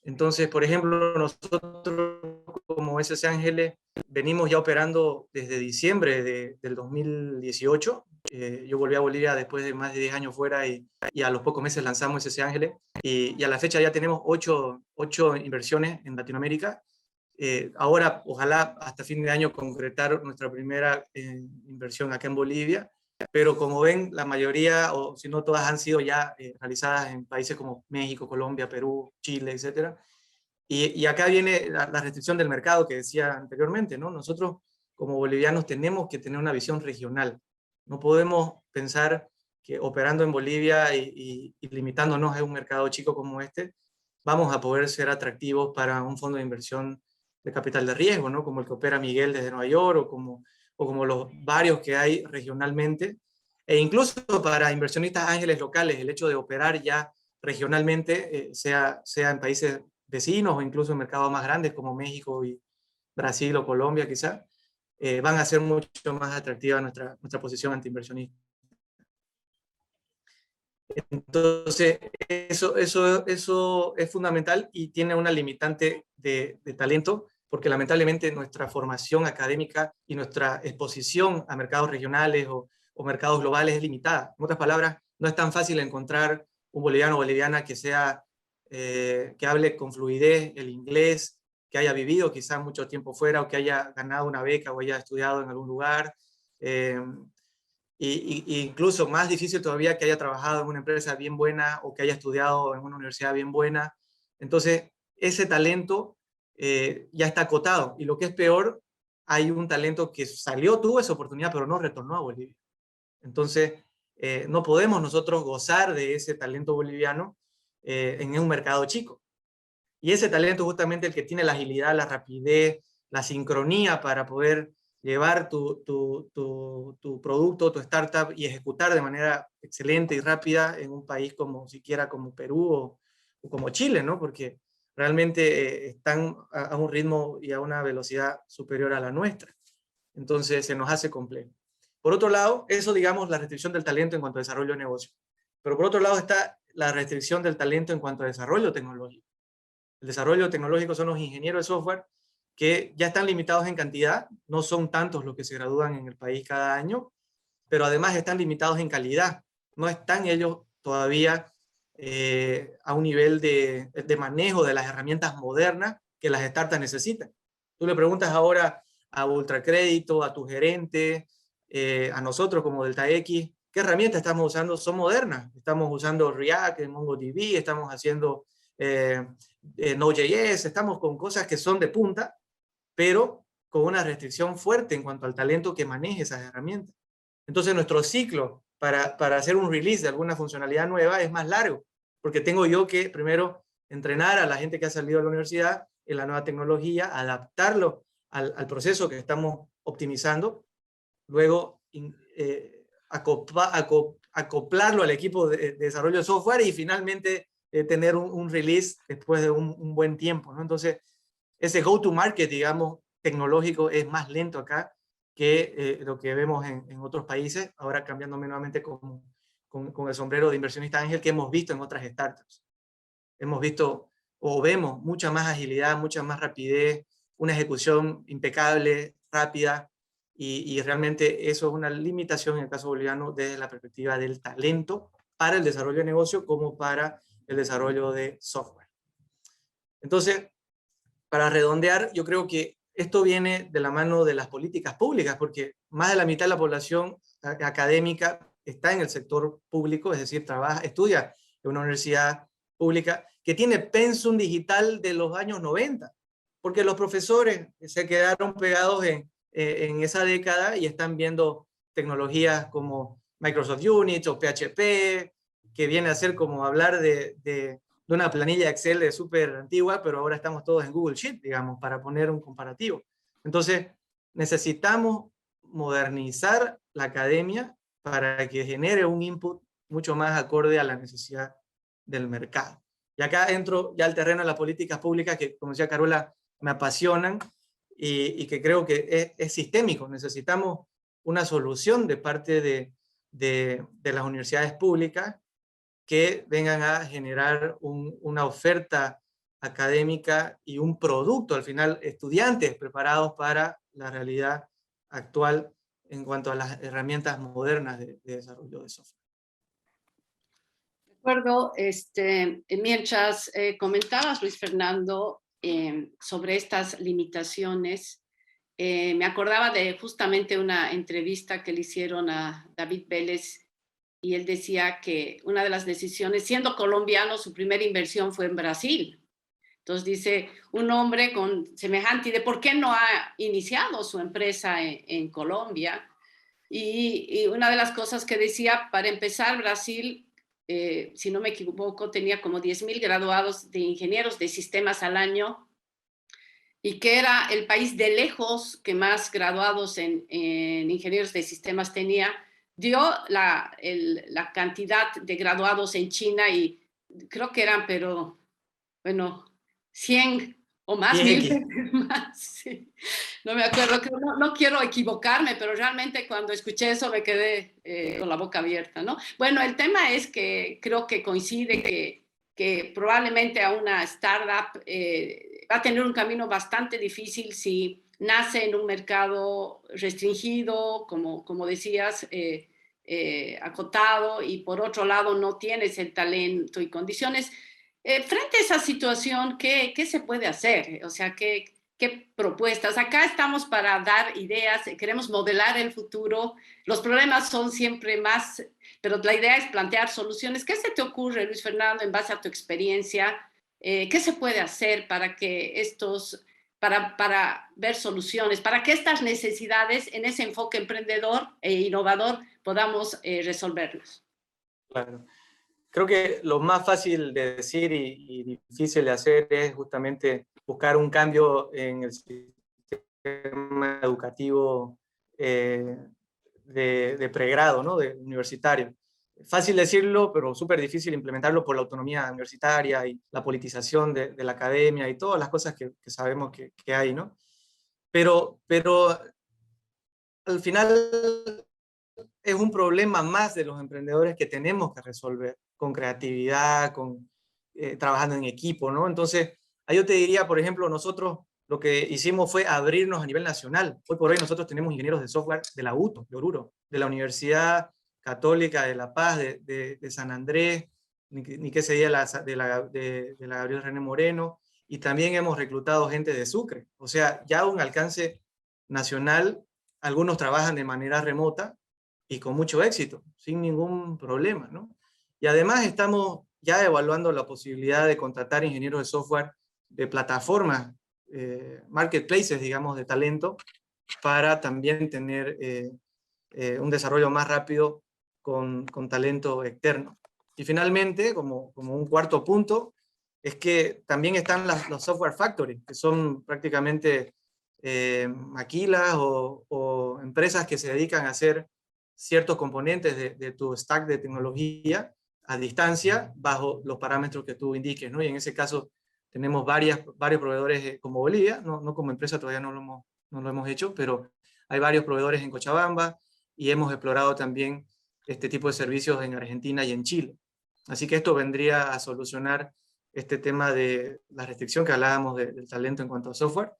[SPEAKER 5] Entonces, por ejemplo, nosotros como SC Ángeles venimos ya operando desde diciembre del 2018. Yo volví a Bolivia después de más de 10 años fuera y a los pocos meses lanzamos SC Ángeles. Y a la fecha ya tenemos 8 inversiones en Latinoamérica. Ahora, ojalá hasta fin de año concretar nuestra primera inversión acá en Bolivia. Pero como ven, la mayoría, o si no todas, han sido ya realizadas en países como México, Colombia, Perú, Chile, etc. Y acá viene la restricción del mercado que decía anteriormente, ¿no? Nosotros como bolivianos tenemos que tener una visión regional. No podemos pensar que operando en Bolivia y limitándonos a un mercado chico como este, vamos a poder ser atractivos para un fondo de inversión de capital de riesgo, ¿no? Como el que opera Miguel desde Nueva York o como los varios que hay regionalmente, e incluso para inversionistas ángeles locales, el hecho de operar ya regionalmente, sea en países vecinos o incluso en mercados más grandes como México y Brasil o Colombia quizá, van a ser mucho más atractiva nuestra posición antiinversionista. Entonces, eso es fundamental y tiene una limitante de talento, porque lamentablemente nuestra formación académica y nuestra exposición a mercados regionales o mercados globales es limitada. En otras palabras, no es tan fácil encontrar un boliviano o boliviana que hable con fluidez el inglés, que haya vivido quizás mucho tiempo fuera o que haya ganado una beca o haya estudiado en algún lugar. Y incluso más difícil todavía que haya trabajado en una empresa bien buena o que haya estudiado en una universidad bien buena. Entonces, ese talento ya está acotado. Y lo que es peor, hay un talento que salió, tuvo esa oportunidad, pero no retornó a Bolivia. Entonces, no podemos nosotros gozar de ese talento boliviano en un mercado chico. Y ese talento justamente el que tiene la agilidad, la rapidez, la sincronía para poder llevar tu producto, tu startup y ejecutar de manera excelente y rápida en un país como siquiera como Perú o como Chile, ¿no? Porque realmente están a un ritmo y a una velocidad superior a la nuestra. Entonces se nos hace complejo. Por otro lado, eso digamos la restricción del talento en cuanto a desarrollo de negocio. Pero por otro lado está la restricción del talento en cuanto a desarrollo tecnológico. El desarrollo tecnológico son los ingenieros de software que ya están limitados en cantidad, no son tantos los que se gradúan en el país cada año, pero además están limitados en calidad. No están ellos todavía a un nivel de manejo de las herramientas modernas que las startups necesitan. Tú le preguntas ahora a Ultracrédito, a tu gerente, a nosotros como DeltaX, ¿qué herramientas estamos usando? Son modernas. Estamos usando React, MongoDB, estamos haciendo Node.js, estamos con cosas que son de punta, pero con una restricción fuerte en cuanto al talento que maneje esas herramientas. Entonces nuestro ciclo para hacer un release de alguna funcionalidad nueva es más largo, porque tengo yo que primero entrenar a la gente que ha salido de la universidad en la nueva tecnología, adaptarlo al proceso que estamos optimizando, luego acoplarlo al equipo de desarrollo de software y finalmente tener un release después de un buen tiempo, ¿no? Entonces, ese go-to-market, digamos, tecnológico es más lento acá que lo que vemos en otros países, ahora cambiando nuevamente con el sombrero de inversionista ángel que hemos visto en otras startups. Hemos visto o vemos mucha más agilidad, mucha más rapidez, una ejecución impecable, rápida, y realmente eso es una limitación en el caso boliviano desde la perspectiva del talento para el desarrollo de negocio como para el desarrollo de software. Entonces, para redondear, yo creo que esto viene de la mano de las políticas públicas, porque más de la mitad de la población académica está en el sector público, es decir, estudia en una universidad pública que tiene pensum digital de los años 90, porque los profesores se quedaron pegados en esa década y están viendo tecnologías como Microsoft Unity o PHP, que viene a ser como hablar de una planilla Excel de súper antigua, pero ahora estamos todos en Google Sheet, digamos, para poner un comparativo. Entonces, necesitamos modernizar la academia para que genere un input mucho más acorde a la necesidad del mercado. Y acá entro ya al terreno de las políticas públicas que, como decía Carola, me apasionan y que creo que es sistémico. Necesitamos una solución de parte de las universidades públicas que vengan a generar una oferta académica y un producto, al final, estudiantes preparados para la realidad actual en cuanto a las herramientas modernas de desarrollo de software.
[SPEAKER 2] De acuerdo, mientras comentabas, Luis Fernando, sobre estas limitaciones, me acordaba de justamente una entrevista que le hicieron a David Vélez, y él decía que una de las decisiones, siendo colombiano, su primera inversión fue en Brasil. Entonces dice, un hombre con semejante idea, ¿por qué no ha iniciado su empresa en Colombia? Y una de las cosas que decía, para empezar, Brasil, si no me equivoco, tenía como 10,000 graduados de ingenieros de sistemas al año, y que era el país de lejos que más graduados en ingenieros de sistemas tenía. Dio la cantidad de graduados en China y creo que eran, pero bueno, 100 o más, 1000 veces más. Sí. No me acuerdo, no quiero equivocarme, pero realmente cuando escuché eso me quedé con la boca abierta, ¿no? Bueno, el tema es que creo que coincide que probablemente a una startup va a tener un camino bastante difícil si nace en un mercado restringido, como decías, acotado, y por otro lado no tienes el talento y condiciones. Frente a esa situación, ¿qué se puede hacer? O sea, ¿qué propuestas? Acá estamos para dar ideas, queremos modelar el futuro. Los problemas son siempre más, pero la idea es plantear soluciones. ¿Qué se te ocurre, Luis Fernando, en base a tu experiencia? ¿Qué se puede hacer para que para ver soluciones, para que estas necesidades en ese enfoque emprendedor e innovador podamos resolverlas?
[SPEAKER 5] Claro. Creo que lo más fácil de decir y difícil de hacer es justamente buscar un cambio en el sistema educativo de pregrado, ¿no? De universitario. Fácil decirlo, pero súper difícil implementarlo por la autonomía universitaria y la politización de la academia y todas las cosas que sabemos que hay, ¿no? Pero al final es un problema más de los emprendedores que tenemos que resolver con creatividad, trabajando en equipo, ¿no? Entonces, ahí yo te diría, por ejemplo, nosotros lo que hicimos fue abrirnos a nivel nacional. Hoy por hoy nosotros tenemos ingenieros de software de la UTO, de Oruro, de la Universidad Católica de La Paz, de San Andrés, ni qué se diga de la Gabriel René Moreno, y también hemos reclutado gente de Sucre. O sea, ya un alcance nacional, algunos trabajan de manera remota, y con mucho éxito, sin ningún problema, ¿no? Y además estamos ya evaluando la posibilidad de contratar ingenieros de software de plataformas, marketplaces, digamos, de talento, para también tener un desarrollo más rápido con talento externo. Y finalmente, como un cuarto punto, es que también están los software factories, que son prácticamente maquilas o empresas que se dedican a hacer ciertos componentes de tu stack de tecnología a distancia bajo los parámetros que tú indiques, ¿no? Y en ese caso tenemos varios proveedores como Bolivia, no como empresa todavía no lo hemos hecho, pero hay varios proveedores en Cochabamba y hemos explorado también este tipo de servicios en Argentina y en Chile. Así que esto vendría a solucionar este tema de la restricción que hablábamos del talento en cuanto a software,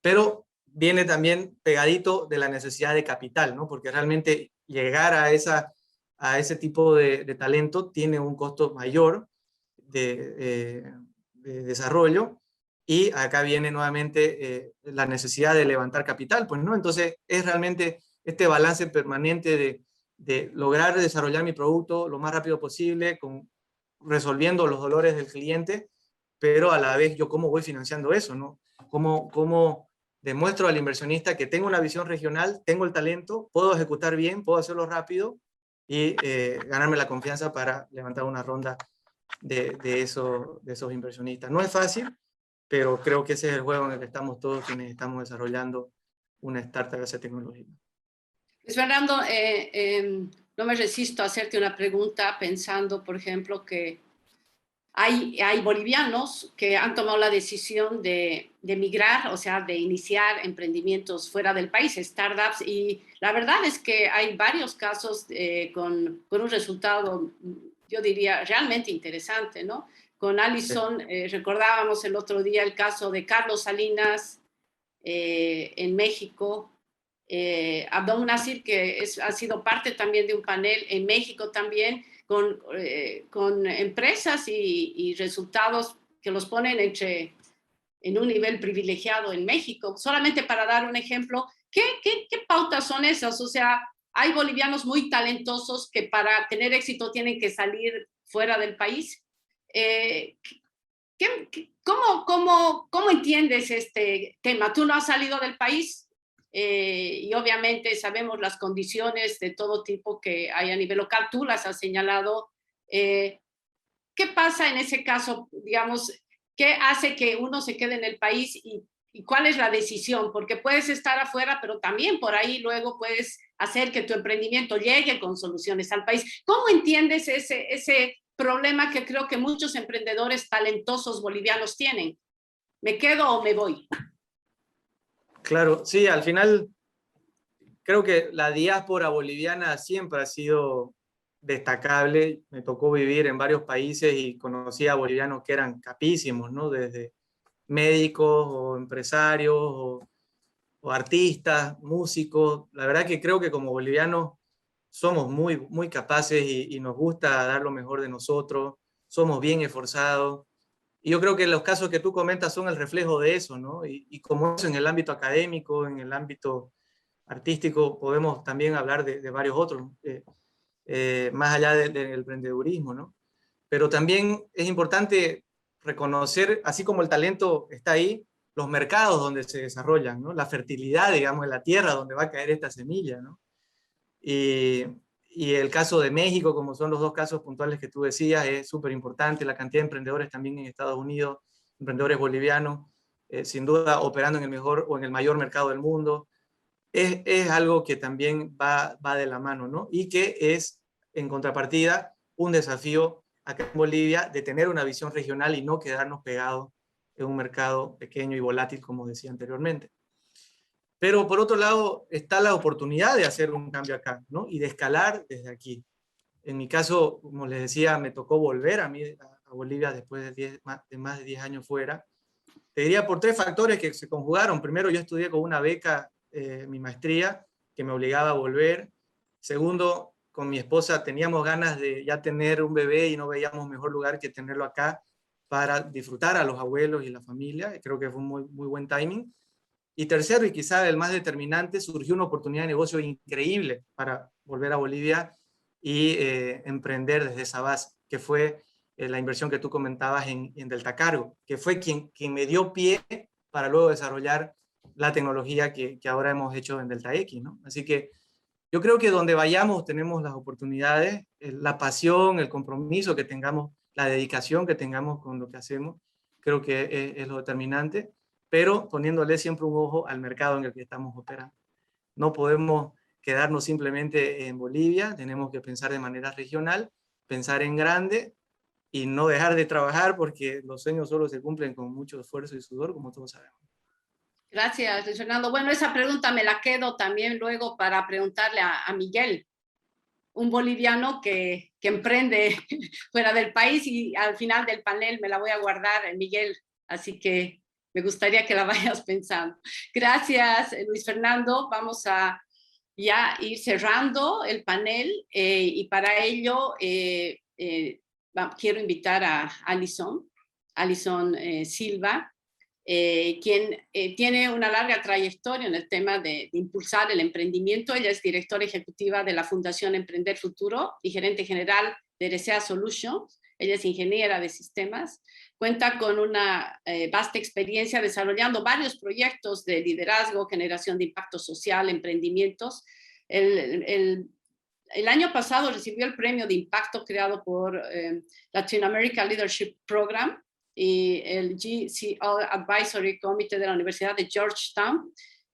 [SPEAKER 5] pero viene también pegadito de la necesidad de capital, ¿no? Porque realmente llegar a ese tipo de talento tiene un costo mayor de desarrollo, y acá viene nuevamente la necesidad de levantar capital, pues, ¿no? Entonces es realmente este balance permanente de lograr desarrollar mi producto lo más rápido posible, resolviendo los dolores del cliente, pero a la vez yo cómo voy financiando eso, ¿no? ¿Cómo demuestro al inversionista que tengo una visión regional, tengo el talento, puedo ejecutar bien, puedo hacerlo rápido y ganarme la confianza para levantar una ronda de esos inversionistas? No es fácil, pero creo que ese es el juego en el que estamos todos quienes estamos desarrollando una startup de esa tecnología.
[SPEAKER 2] Luis Fernando, no me resisto a hacerte una pregunta pensando, por ejemplo, que hay bolivianos que han tomado la decisión de migrar, o sea, de iniciar emprendimientos fuera del país, startups, y la verdad es que hay varios casos con un resultado, yo diría, realmente interesante, ¿no? Con Alison, recordábamos el otro día el caso de Carlos Salinas en México, Abdón Nasir, que ha sido parte también de un panel en México también, con empresas y resultados que los ponen en un nivel privilegiado en México. Solamente para dar un ejemplo, ¿qué pautas son esas? O sea, hay bolivianos muy talentosos que para tener éxito tienen que salir fuera del país. ¿Cómo entiendes este tema? Tú no has salido del país y obviamente sabemos las condiciones de todo tipo que hay a nivel local, tú las has señalado. ¿Qué pasa en ese caso? Digamos, ¿qué hace que uno se quede en el país y cuál es la decisión? Porque puedes estar afuera, pero también por ahí luego puedes hacer que tu emprendimiento llegue con soluciones al país. ¿Cómo entiendes ese problema que creo que muchos emprendedores talentosos bolivianos tienen? ¿Me quedo o me voy?
[SPEAKER 5] Claro, sí, al final creo que la diáspora boliviana siempre ha sido destacable. Me tocó vivir en varios países y conocí a bolivianos que eran capísimos, ¿no? Desde médicos o empresarios o artistas, músicos. La verdad que creo que como bolivianos somos muy, muy capaces y nos gusta dar lo mejor de nosotros, somos bien esforzados. Y yo creo que los casos que tú comentas son el reflejo de eso, ¿no? Y como eso en el ámbito académico, en el ámbito artístico, podemos también hablar de varios otros, más allá del emprendedurismo, ¿no? Pero también es importante reconocer, así como el talento está ahí, los mercados donde se desarrollan, ¿no? La fertilidad, digamos, en la tierra donde va a caer esta semilla, ¿no? Y el caso de México, como son los dos casos puntuales que tú decías, es súper importante. La cantidad de emprendedores también en Estados Unidos, emprendedores bolivianos, sin duda operando en el mejor o en el mayor mercado del mundo, es algo que también va de la mano, ¿no? Y que es, en contrapartida, un desafío acá en Bolivia de tener una visión regional y no quedarnos pegados en un mercado pequeño y volátil, como decía anteriormente. Pero por otro lado está la oportunidad de hacer un cambio acá, ¿no? Y de escalar desde aquí. En mi caso, como les decía, me tocó volver a Bolivia después de más de 10 años fuera. Te diría por 3 factores que se conjugaron. Primero, yo estudié con una beca, mi maestría, que me obligaba a volver. Segundo, con mi esposa teníamos ganas de ya tener un bebé y no veíamos mejor lugar que tenerlo acá para disfrutar a los abuelos y la familia. Creo que fue un muy, muy buen timing. Y tercero, y quizá el más determinante, surgió una oportunidad de negocio increíble para volver a Bolivia y emprender desde esa base, que fue la inversión que tú comentabas en Delta Cargo, que fue quien me dio pie para luego desarrollar la tecnología que ahora hemos hecho en Delta X, ¿no? Así que yo creo que donde vayamos tenemos las oportunidades, la pasión, el compromiso que tengamos, la dedicación que tengamos con lo que hacemos, creo que es lo determinante, pero poniéndole siempre un ojo al mercado en el que estamos operando. No podemos quedarnos simplemente en Bolivia, tenemos que pensar de manera regional, pensar en grande y no dejar de trabajar porque los sueños solo se cumplen con mucho esfuerzo y sudor, como todos sabemos.
[SPEAKER 2] Gracias, Luis Fernando. Bueno, esa pregunta me la quedo también luego para preguntarle a Miguel, un boliviano que emprende fuera del país, y al final del panel me la voy a guardar, Miguel, así que me gustaría que la vayas pensando. Gracias, Luis Fernando. Vamos a ya ir cerrando el panel y para ello quiero invitar a Alison Silva, quien tiene una larga trayectoria en el tema de impulsar el emprendimiento. Ella es directora ejecutiva de la Fundación Emprender Futuro y gerente general de RCA Solutions. Ella es ingeniera de sistemas, cuenta con una vasta experiencia desarrollando varios proyectos de liderazgo, generación de impacto social, emprendimientos. El año pasado recibió el premio de impacto creado por Latin American Leadership Program y el GCL Advisory Committee de la Universidad de Georgetown,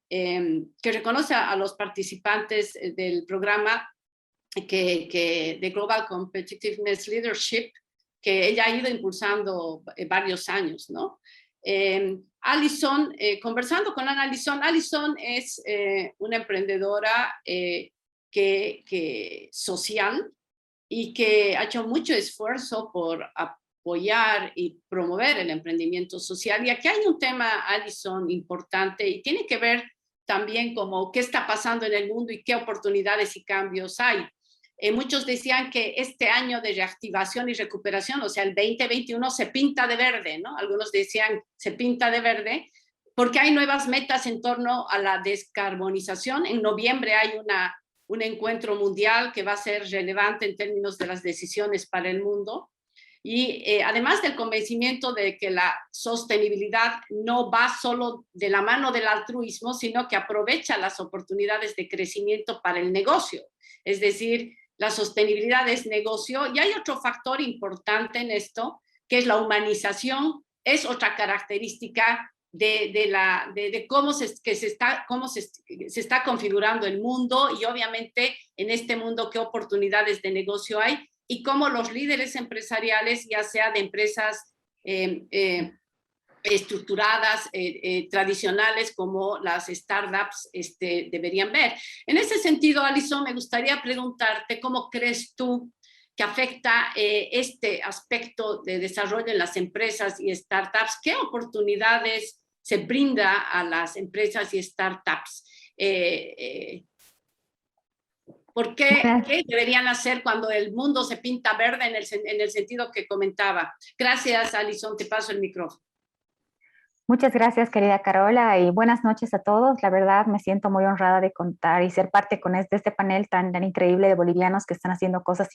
[SPEAKER 2] que reconoce a los participantes del programa de Global Competitiveness Leadership, que ella ha ido impulsando varios años, ¿no? Alison, conversando con Alison, Alison es una emprendedora social y que ha hecho mucho esfuerzo por apoyar y promover el emprendimiento social. Y aquí hay un tema, Alison, importante y tiene que ver también como qué está pasando en el mundo y qué oportunidades y cambios hay. Muchos decían que este año de reactivación y recuperación, o sea, el 2021 se pinta de verde, ¿no? Algunos decían se pinta de verde porque hay nuevas metas en torno a la descarbonización. En noviembre hay un encuentro mundial que va a ser relevante en términos de las decisiones para el mundo. Y además del convencimiento de que la sostenibilidad no va solo de la mano del altruismo, sino que aprovecha las oportunidades de crecimiento para el negocio. Es decir, la sostenibilidad es negocio. Y hay otro factor importante en esto, que es la humanización. Es otra característica de cómo se está configurando el mundo y obviamente en este mundo qué oportunidades de negocio hay y cómo los líderes empresariales, ya sea de empresas estructuradas, tradicionales, como las startups, deberían ver. En ese sentido, Alison, me gustaría preguntarte cómo crees tú que afecta este aspecto de desarrollo en las empresas y startups. ¿Qué oportunidades se brinda a las empresas y startups? ¿Qué deberían hacer cuando el mundo se pinta verde en el sentido que comentaba? Gracias, Alison, te paso el micrófono.
[SPEAKER 6] Muchas gracias, querida Carola, y buenas noches a todos. La verdad, me siento muy honrada de contar y ser parte de este panel tan increíble de bolivianos que están haciendo cosas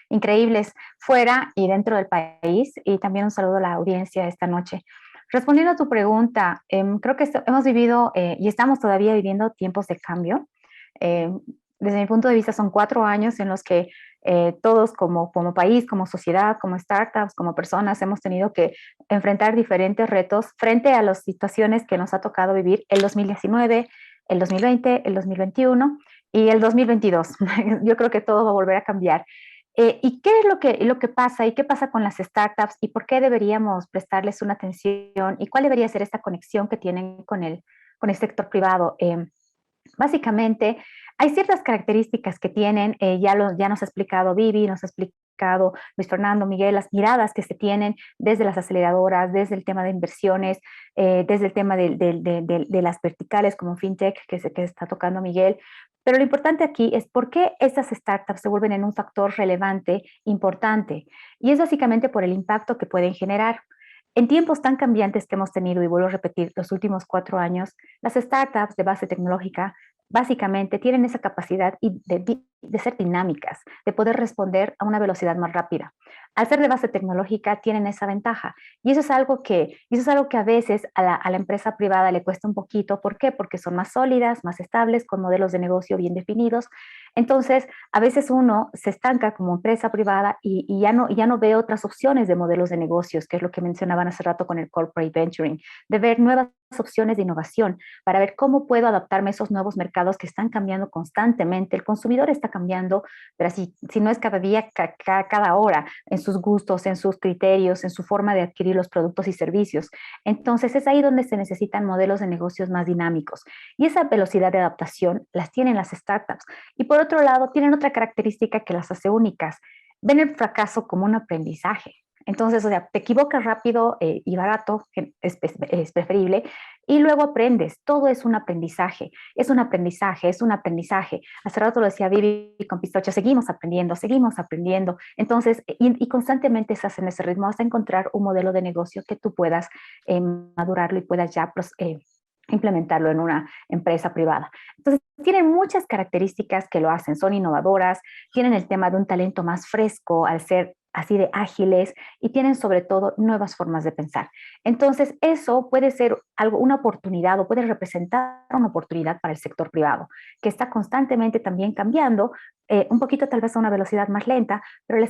[SPEAKER 6] increíbles fuera y dentro del país. Y también un saludo a la audiencia esta noche. Respondiendo a tu pregunta, creo que hemos vivido y estamos todavía viviendo tiempos de cambio. Desde mi punto de vista, son 4 años en los que todos como país, como sociedad, como startups, como personas, hemos tenido que enfrentar diferentes retos frente a las situaciones que nos ha tocado vivir el 2019, el 2020, el 2021 y el 2022. Yo creo que todo va a volver a cambiar. ¿Y qué es lo que pasa? ¿Y qué pasa con las startups? ¿Y por qué deberíamos prestarles una atención? ¿Y cuál debería ser esta conexión que tienen con el sector privado? Básicamente, hay ciertas características que tienen, ya nos ha explicado Vivi, nos ha explicado Luis Fernando, Miguel, las miradas que se tienen desde las aceleradoras, desde el tema de inversiones, desde el tema de las verticales como FinTech que está tocando Miguel. Pero lo importante aquí es por qué estas startups se vuelven en un factor relevante, importante. Y es básicamente por el impacto que pueden generar. En tiempos tan cambiantes que hemos tenido, y vuelvo a repetir, los últimos 4 años, las startups de base tecnológica básicamente tienen esa capacidad de ser dinámicas, de poder responder a una velocidad más rápida. Al ser de base tecnológica tienen esa ventaja y eso es algo que a veces a la empresa privada le cuesta un poquito. ¿Por qué? Porque son más sólidas, más estables, con modelos de negocio bien definidos. Entonces, a veces uno se estanca como empresa privada y ya no ve otras opciones de modelos de negocios, que es lo que mencionaban hace rato con el corporate venturing, de ver nuevas opciones de innovación para ver cómo puedo adaptarme a esos nuevos mercados que están cambiando constantemente. El consumidor está cambiando, pero si no es cada día, cada hora, en sus gustos, en sus criterios, en su forma de adquirir los productos y servicios. Entonces es ahí donde se necesitan modelos de negocios más dinámicos y esa velocidad de adaptación las tienen las startups. Y por otro lado, tienen otra característica que las hace únicas. Ven el fracaso como un aprendizaje. Entonces, o sea, te equivocas rápido y barato, es preferible, y luego aprendes. Todo es un aprendizaje, es un aprendizaje, es un aprendizaje. Hace rato lo decía Vivi con Pistacho, seguimos aprendiendo. Entonces, y constantemente estás en ese ritmo hasta encontrar un modelo de negocio que tú puedas madurarlo y puedas ya implementarlo en una empresa privada. Entonces, tienen muchas características que lo hacen, son innovadoras, tienen el tema de un talento más fresco al ser así de ágiles y tienen sobre todo nuevas formas de pensar. Entonces, eso puede ser una oportunidad o puede representar una oportunidad para el sector privado, que está constantemente también cambiando, un poquito tal vez a una velocidad más lenta, pero las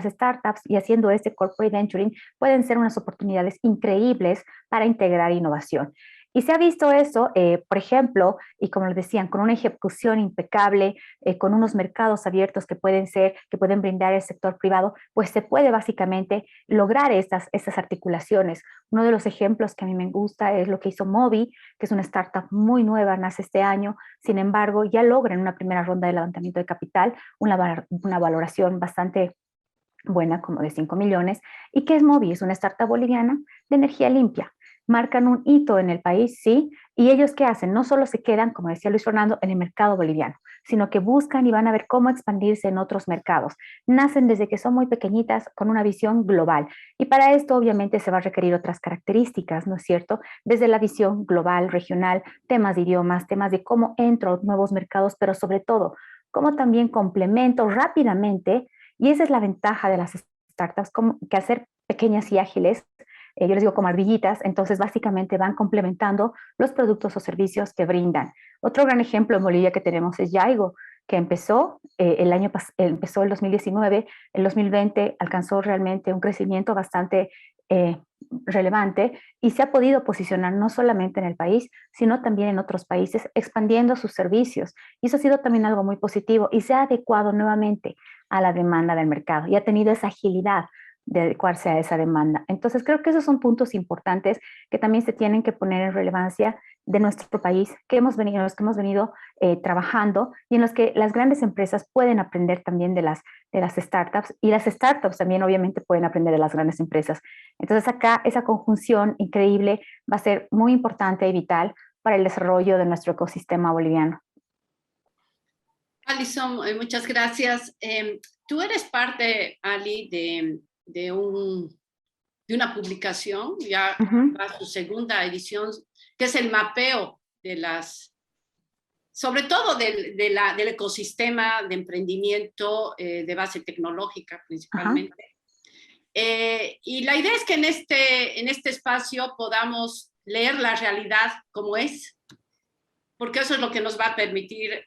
[SPEAKER 6] startups y haciendo corporate venturing pueden ser unas oportunidades increíbles para integrar innovación. Y se ha visto eso, por ejemplo, y como les decían, con una ejecución impecable, con unos mercados abiertos que pueden brindar el sector privado, pues se puede básicamente lograr estas articulaciones. Uno de los ejemplos que a mí me gusta es lo que hizo Mobi, que es una startup muy nueva, nace este año, sin embargo, ya logra en una primera ronda de levantamiento de capital una valoración bastante buena, como de 5 millones. ¿Y qué es Mobi? Es una startup boliviana de energía limpia. Marcan un hito en el país, sí, y ellos ¿qué hacen? No solo se quedan, como decía Luis Fernando, en el mercado boliviano, sino que buscan y van a ver cómo expandirse en otros mercados. Nacen desde que son muy pequeñitas con una visión global, y para esto obviamente se va a requerir otras características, ¿no es cierto? Desde la visión global, regional, temas de idiomas, temas de cómo entro a nuevos mercados, pero sobre todo, cómo también complemento rápidamente, y esa es la ventaja de las startups, que al ser pequeñas y ágiles, yo les digo como ardillitas, entonces básicamente van complementando los productos o servicios que brindan. Otro gran ejemplo en Bolivia que tenemos es Yaigo, que empezó empezó el 2019, el 2020 alcanzó realmente un crecimiento bastante relevante y se ha podido posicionar no solamente en el país, sino también en otros países, expandiendo sus servicios. Y eso ha sido también algo muy positivo y se ha adecuado nuevamente a la demanda del mercado y ha tenido esa agilidad de adecuarse a esa demanda. Entonces creo que esos son puntos importantes que también se tienen que poner en relevancia de nuestro país, en los que hemos venido trabajando y en los que las grandes empresas pueden aprender también de las startups y las startups también obviamente pueden aprender de las grandes empresas. Entonces acá esa conjunción increíble va a ser muy importante y vital para el desarrollo de nuestro ecosistema boliviano.
[SPEAKER 2] Alison, muchas gracias. Tú eres parte, Ali, de una publicación, ya va su segunda edición, que es el mapeo de sobre todo del ecosistema de emprendimiento de base tecnológica principalmente. Y la idea es que en este espacio podamos leer la realidad como es, porque eso es lo que nos va a permitir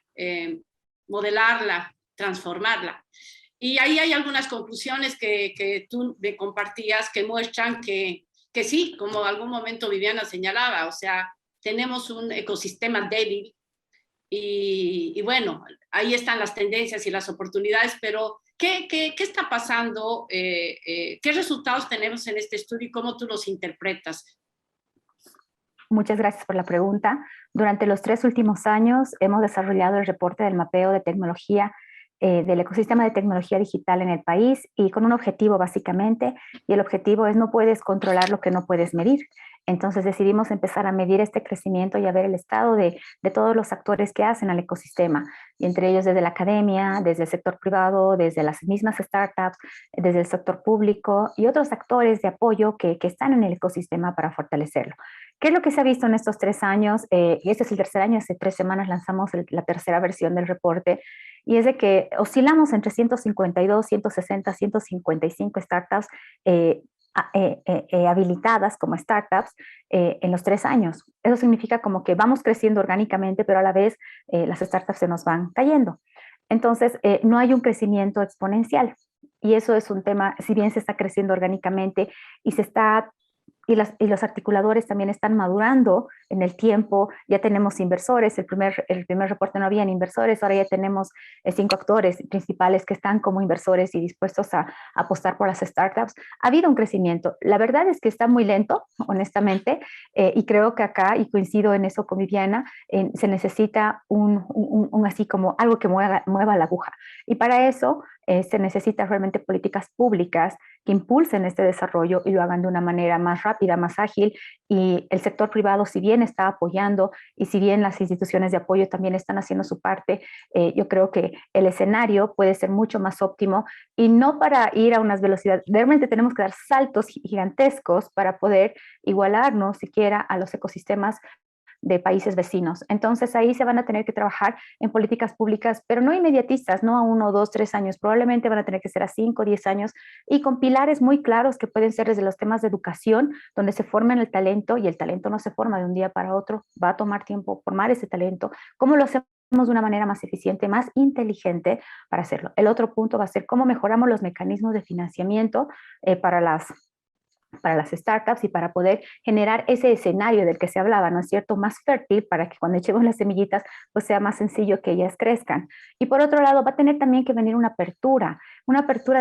[SPEAKER 2] modelarla, transformarla. Y ahí hay algunas conclusiones que tú me compartías que muestran que sí, como algún momento Viviana señalaba, o sea, tenemos un ecosistema débil y bueno, ahí están las tendencias y las oportunidades, pero ¿qué está pasando? ¿Qué resultados tenemos en este estudio y cómo tú los interpretas?
[SPEAKER 6] Muchas gracias por la pregunta. Durante los 3 últimos años hemos desarrollado el reporte del mapeo de tecnología del ecosistema de tecnología digital en el país y con un objetivo básicamente, y el objetivo es no puedes controlar lo que no puedes medir. Entonces decidimos empezar a medir este crecimiento y a ver el estado de todos los actores que hacen al ecosistema, y entre ellos desde la academia, desde el sector privado, desde las mismas startups, desde el sector público y otros actores de apoyo que están en el ecosistema para fortalecerlo. ¿Qué es lo que se ha visto en estos 3 años? Y este es el tercer año, hace 3 semanas lanzamos la tercera versión del reporte, y es de que oscilamos entre 152, 160, 155 startups habilitadas como startups en los 3 años. Eso significa como que vamos creciendo orgánicamente, pero a la vez las startups se nos van cayendo. Entonces, no hay un crecimiento exponencial. Y eso es un tema, si bien se está creciendo orgánicamente y los articuladores también están madurando en el tiempo, ya tenemos inversores, el primer reporte no habían inversores, ahora ya tenemos 5 actores principales que están como inversores y dispuestos a apostar por las startups. Ha habido un crecimiento, la verdad es que está muy lento, honestamente, y creo que acá, y coincido en eso con Viviana, se necesita un así como algo que mueva la aguja, y para eso se necesitan realmente políticas públicas que impulsen este desarrollo y lo hagan de una manera más rápida, más ágil, y el sector privado, si bien está apoyando y si bien las instituciones de apoyo también están haciendo su parte, yo creo que el escenario puede ser mucho más óptimo y no para ir a unas velocidades, realmente tenemos que dar saltos gigantescos para poder igualarnos siquiera a los ecosistemas de países vecinos. Entonces ahí se van a tener que trabajar en políticas públicas, pero no inmediatistas, no a 1, 2, 3 años, probablemente van a tener que ser a 5, 10 años, y con pilares muy claros que pueden ser desde los temas de educación, donde se formen el talento, y el talento no se forma de un día para otro, va a tomar tiempo formar ese talento. ¿Cómo lo hacemos de una manera más eficiente, más inteligente para hacerlo? El otro punto va a ser cómo mejoramos los mecanismos de financiamiento para las para las startups y para poder generar ese escenario del que se hablaba, ¿no es cierto?, más fértil para que cuando echemos las semillitas pues sea más sencillo que ellas crezcan. Y por otro lado va a tener también que venir una apertura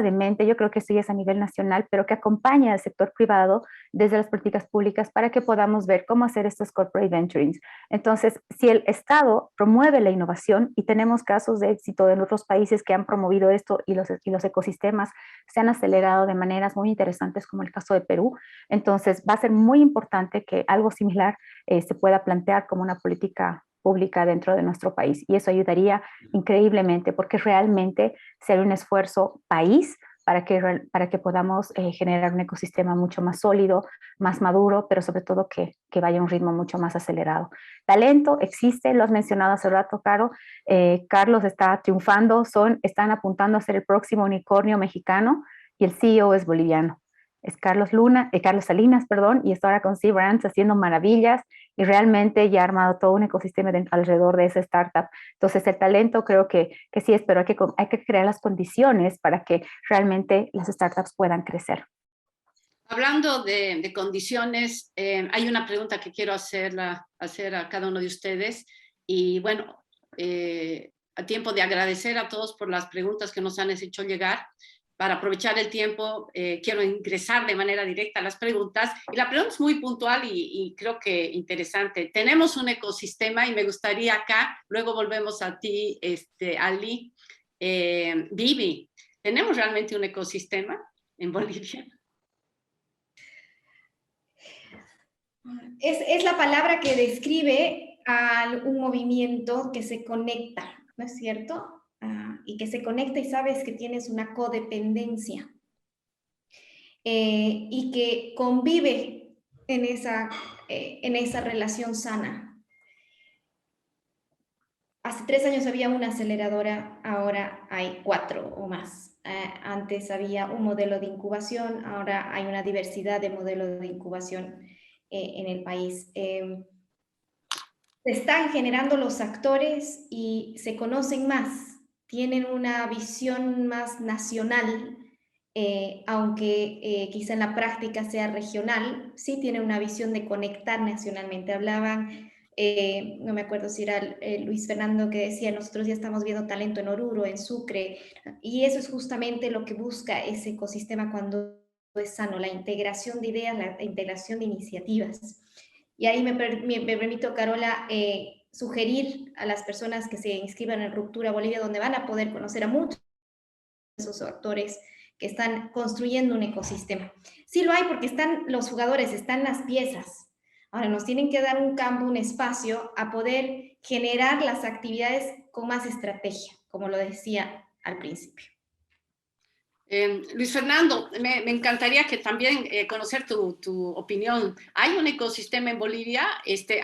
[SPEAKER 6] de mente, yo creo que eso ya es a nivel nacional, pero que acompañe al sector privado desde las políticas públicas para que podamos ver cómo hacer estos corporate venturings. Entonces, si el Estado promueve la innovación, y tenemos casos de éxito en otros países que han promovido esto y los ecosistemas se han acelerado de maneras muy interesantes, como el caso de Perú, entonces va a ser muy importante que algo similar se pueda plantear como una política pública dentro de nuestro país, y eso ayudaría increíblemente porque realmente sería un esfuerzo país para que podamos generar un ecosistema mucho más sólido, más maduro, pero sobre todo que vaya a un ritmo mucho más acelerado. Talento existe, lo has mencionado hace rato, Caro. Carlos está triunfando, están apuntando a ser el próximo unicornio mexicano, y el CEO es boliviano. Es Carlos Salinas, perdón, y está ahora con C-Brands haciendo maravillas, y realmente ya ha armado todo un ecosistema alrededor de esa startup. Entonces el talento creo que sí es, pero hay que crear las condiciones para que realmente las startups puedan crecer.
[SPEAKER 2] Hablando de condiciones, hay una pregunta que quiero hacer a cada uno de ustedes, y bueno, a tiempo de agradecer a todos por las preguntas que nos han hecho llegar. Para aprovechar el tiempo, quiero ingresar de manera directa a las preguntas. Y la pregunta es muy puntual y creo que interesante. Tenemos un ecosistema, y me gustaría acá, luego volvemos a ti, Ali, Vivi, ¿tenemos realmente un ecosistema en Bolivia?
[SPEAKER 4] Es la palabra que describe a un movimiento que se conecta, ¿no es cierto? Y que se conecta y sabes que tienes una codependencia y que convive en esa relación sana. Hace 3 años había una aceleradora, ahora hay 4 o más. Antes había un modelo de incubación, ahora hay una diversidad de modelos de incubación en el país. Se están generando los actores y se conocen más, tienen una visión más nacional, aunque quizá en la práctica sea regional, sí tienen una visión de conectar nacionalmente. Hablaban, no me acuerdo si era Luis Fernando que decía, nosotros ya estamos viendo talento en Oruro, en Sucre, y eso es justamente lo que busca ese ecosistema cuando es sano, la integración de ideas, la integración de iniciativas. Y ahí me permito, Carola, sugerir a las personas que se inscriban en Ruptura Bolivia, donde van a poder conocer a muchos de esos actores que están construyendo un ecosistema. Sí lo hay porque están los jugadores, están las piezas. Ahora nos tienen que dar un campo, un espacio a poder generar las actividades con más estrategia, como lo decía al principio.
[SPEAKER 2] Luis Fernando, me encantaría que también conocer tu opinión. ¿Hay un ecosistema en Bolivia?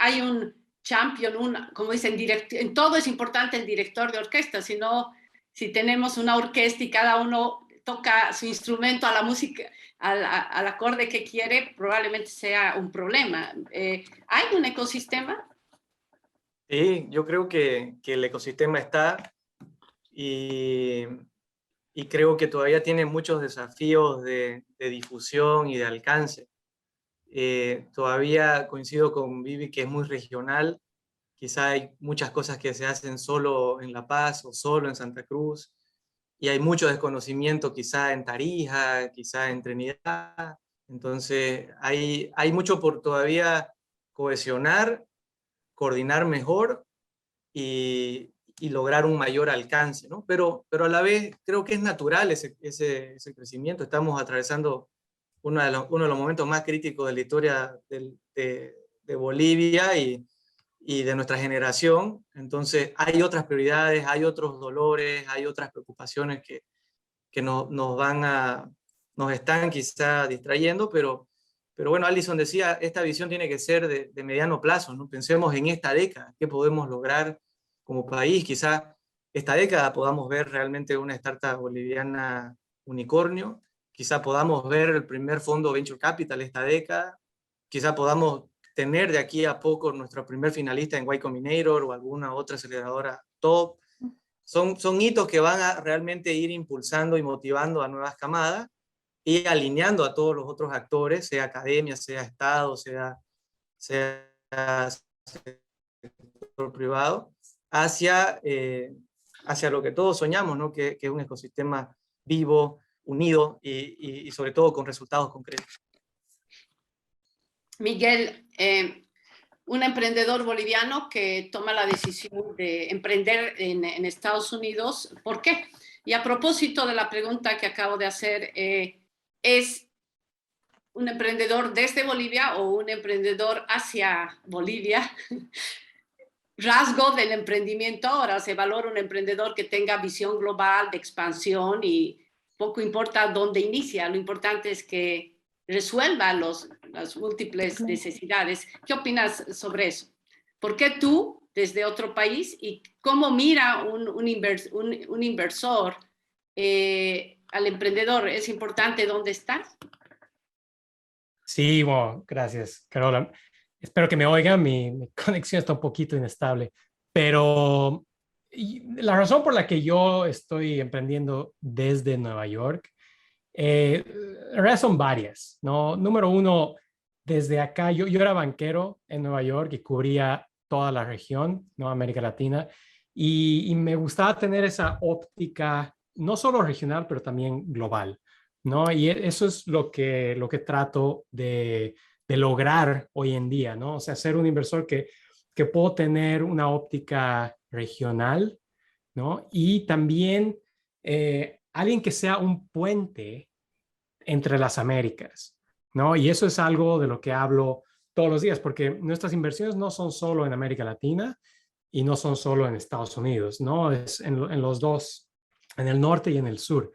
[SPEAKER 2] ¿Hay un champion, como dicen, en todo es importante el director de orquesta, si tenemos una orquesta y cada uno toca su instrumento a la música, al acorde que quiere, probablemente sea un problema. ¿Hay un ecosistema?
[SPEAKER 5] Sí, yo creo que el ecosistema está, y creo que todavía tiene muchos desafíos de difusión y de alcance. Todavía coincido con Vivi que es muy regional. Quizá hay muchas cosas que se hacen solo en La Paz o solo en Santa Cruz, y hay mucho desconocimiento quizá en Tarija, quizá en Trinidad. Entonces hay mucho por todavía cohesionar, coordinar mejor y lograr un mayor alcance, ¿no? Pero a la vez creo que es natural ese crecimiento. Estamos atravesando uno de los momentos más críticos de la historia de Bolivia y de nuestra generación. Entonces hay otras prioridades, hay otros dolores, hay otras preocupaciones que nos están quizá distrayendo, pero bueno, Alison decía, esta visión tiene que ser de mediano plazo, ¿no? Pensemos en esta década, qué podemos lograr como país. Quizá esta década podamos ver realmente una startup boliviana unicornio, quizá podamos ver el primer fondo Venture Capital esta década, quizá podamos tener de aquí a poco nuestro primer finalista en Y Combinator o alguna otra aceleradora top. Son hitos que van a realmente ir impulsando y motivando a nuevas camadas, y alineando a todos los otros actores, sea academia, sea Estado, sea sector privado, hacia lo que todos soñamos, ¿no? Que es un ecosistema vivo, unido y sobre todo con resultados concretos.
[SPEAKER 2] Miguel, un emprendedor boliviano que toma la decisión de emprender en Estados Unidos, ¿por qué? Y a propósito de la pregunta que acabo de hacer, ¿es un emprendedor desde Bolivia o un emprendedor hacia Bolivia? Rasgo del emprendimiento, ahora se valora un emprendedor que tenga visión global de expansión y poco importa dónde inicia, lo importante es que resuelva las múltiples necesidades. ¿Qué opinas sobre eso? ¿Por qué tú, desde otro país, y cómo mira un inversor al emprendedor? ¿Es importante dónde estás?
[SPEAKER 3] Sí, bueno, gracias, Carola. Espero que me oigan, mi conexión está un poquito inestable, pero la razón por la que yo estoy emprendiendo desde Nueva York, en realidad son varias, ¿no? Número uno, desde acá, yo era banquero en Nueva York y cubría toda la región, ¿no? América Latina, y me gustaba tener esa óptica, no solo regional, pero también global, ¿no? Y eso es lo que trato de lograr hoy en día, ¿no? O sea, ser un inversor que puedo tener una óptica regional, ¿no? Y también alguien que sea un puente entre las Américas, ¿no? Y eso es algo de lo que hablo todos los días, porque nuestras inversiones no son solo en América Latina y no son solo en Estados Unidos, ¿no? Es en los dos, en el norte y en el sur.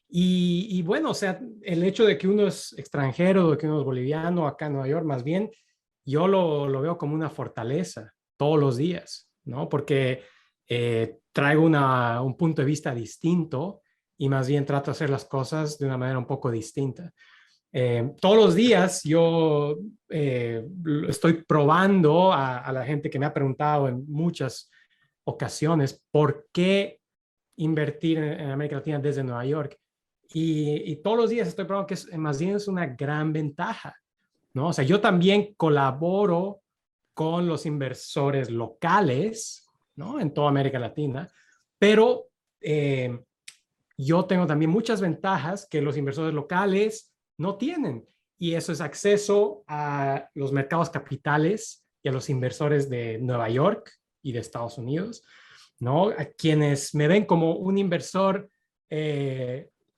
[SPEAKER 3] Y bueno, o sea, el hecho de que uno es extranjero, de que uno es boliviano acá en Nueva York, más bien, yo lo veo como una fortaleza todos los días, ¿no? Porque traigo un punto de vista distinto y más bien trato de hacer las cosas de una manera un poco distinta. Todos los días yo estoy probando a la gente que me ha preguntado en muchas ocasiones por qué invertir en América Latina desde Nueva York. Y todos los días estoy probando que más bien es una gran ventaja, ¿no? O sea, yo también colaboro con los inversores locales, ¿no? En toda América Latina, pero yo tengo también muchas ventajas que los inversores locales no tienen. Y eso es acceso a los mercados capitales y a los inversores de Nueva York y de Estados Unidos, ¿no? A quienes me ven como un inversor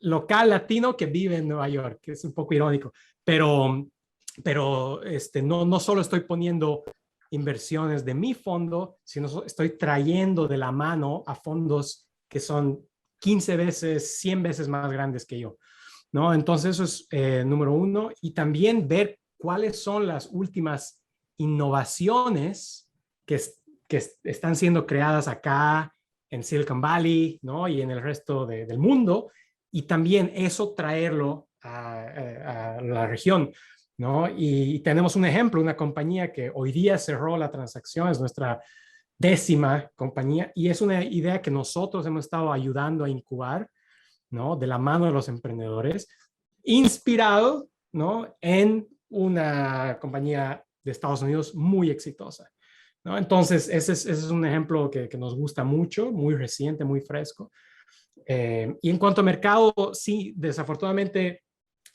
[SPEAKER 3] local latino que vive en Nueva York, que es un poco irónico, pero no solo estoy poniendo inversiones de mi fondo, sino estoy trayendo de la mano a fondos que son 15 veces, 100 veces más grandes que yo, ¿no? Entonces eso es número uno. Y también ver cuáles son las últimas innovaciones que están siendo creadas acá en Silicon Valley, ¿no? Y en el resto del mundo. Y también eso traerlo a la región, ¿no? Y tenemos un ejemplo, una compañía que hoy día cerró la transacción, es nuestra 10ª compañía, y es una idea que nosotros hemos estado ayudando a incubar, ¿no? De la mano de los emprendedores, inspirado, ¿no? En una compañía de Estados Unidos muy exitosa, ¿no? Entonces, ese es un ejemplo que nos gusta mucho, muy reciente, muy fresco. Y en cuanto a mercado, sí, desafortunadamente,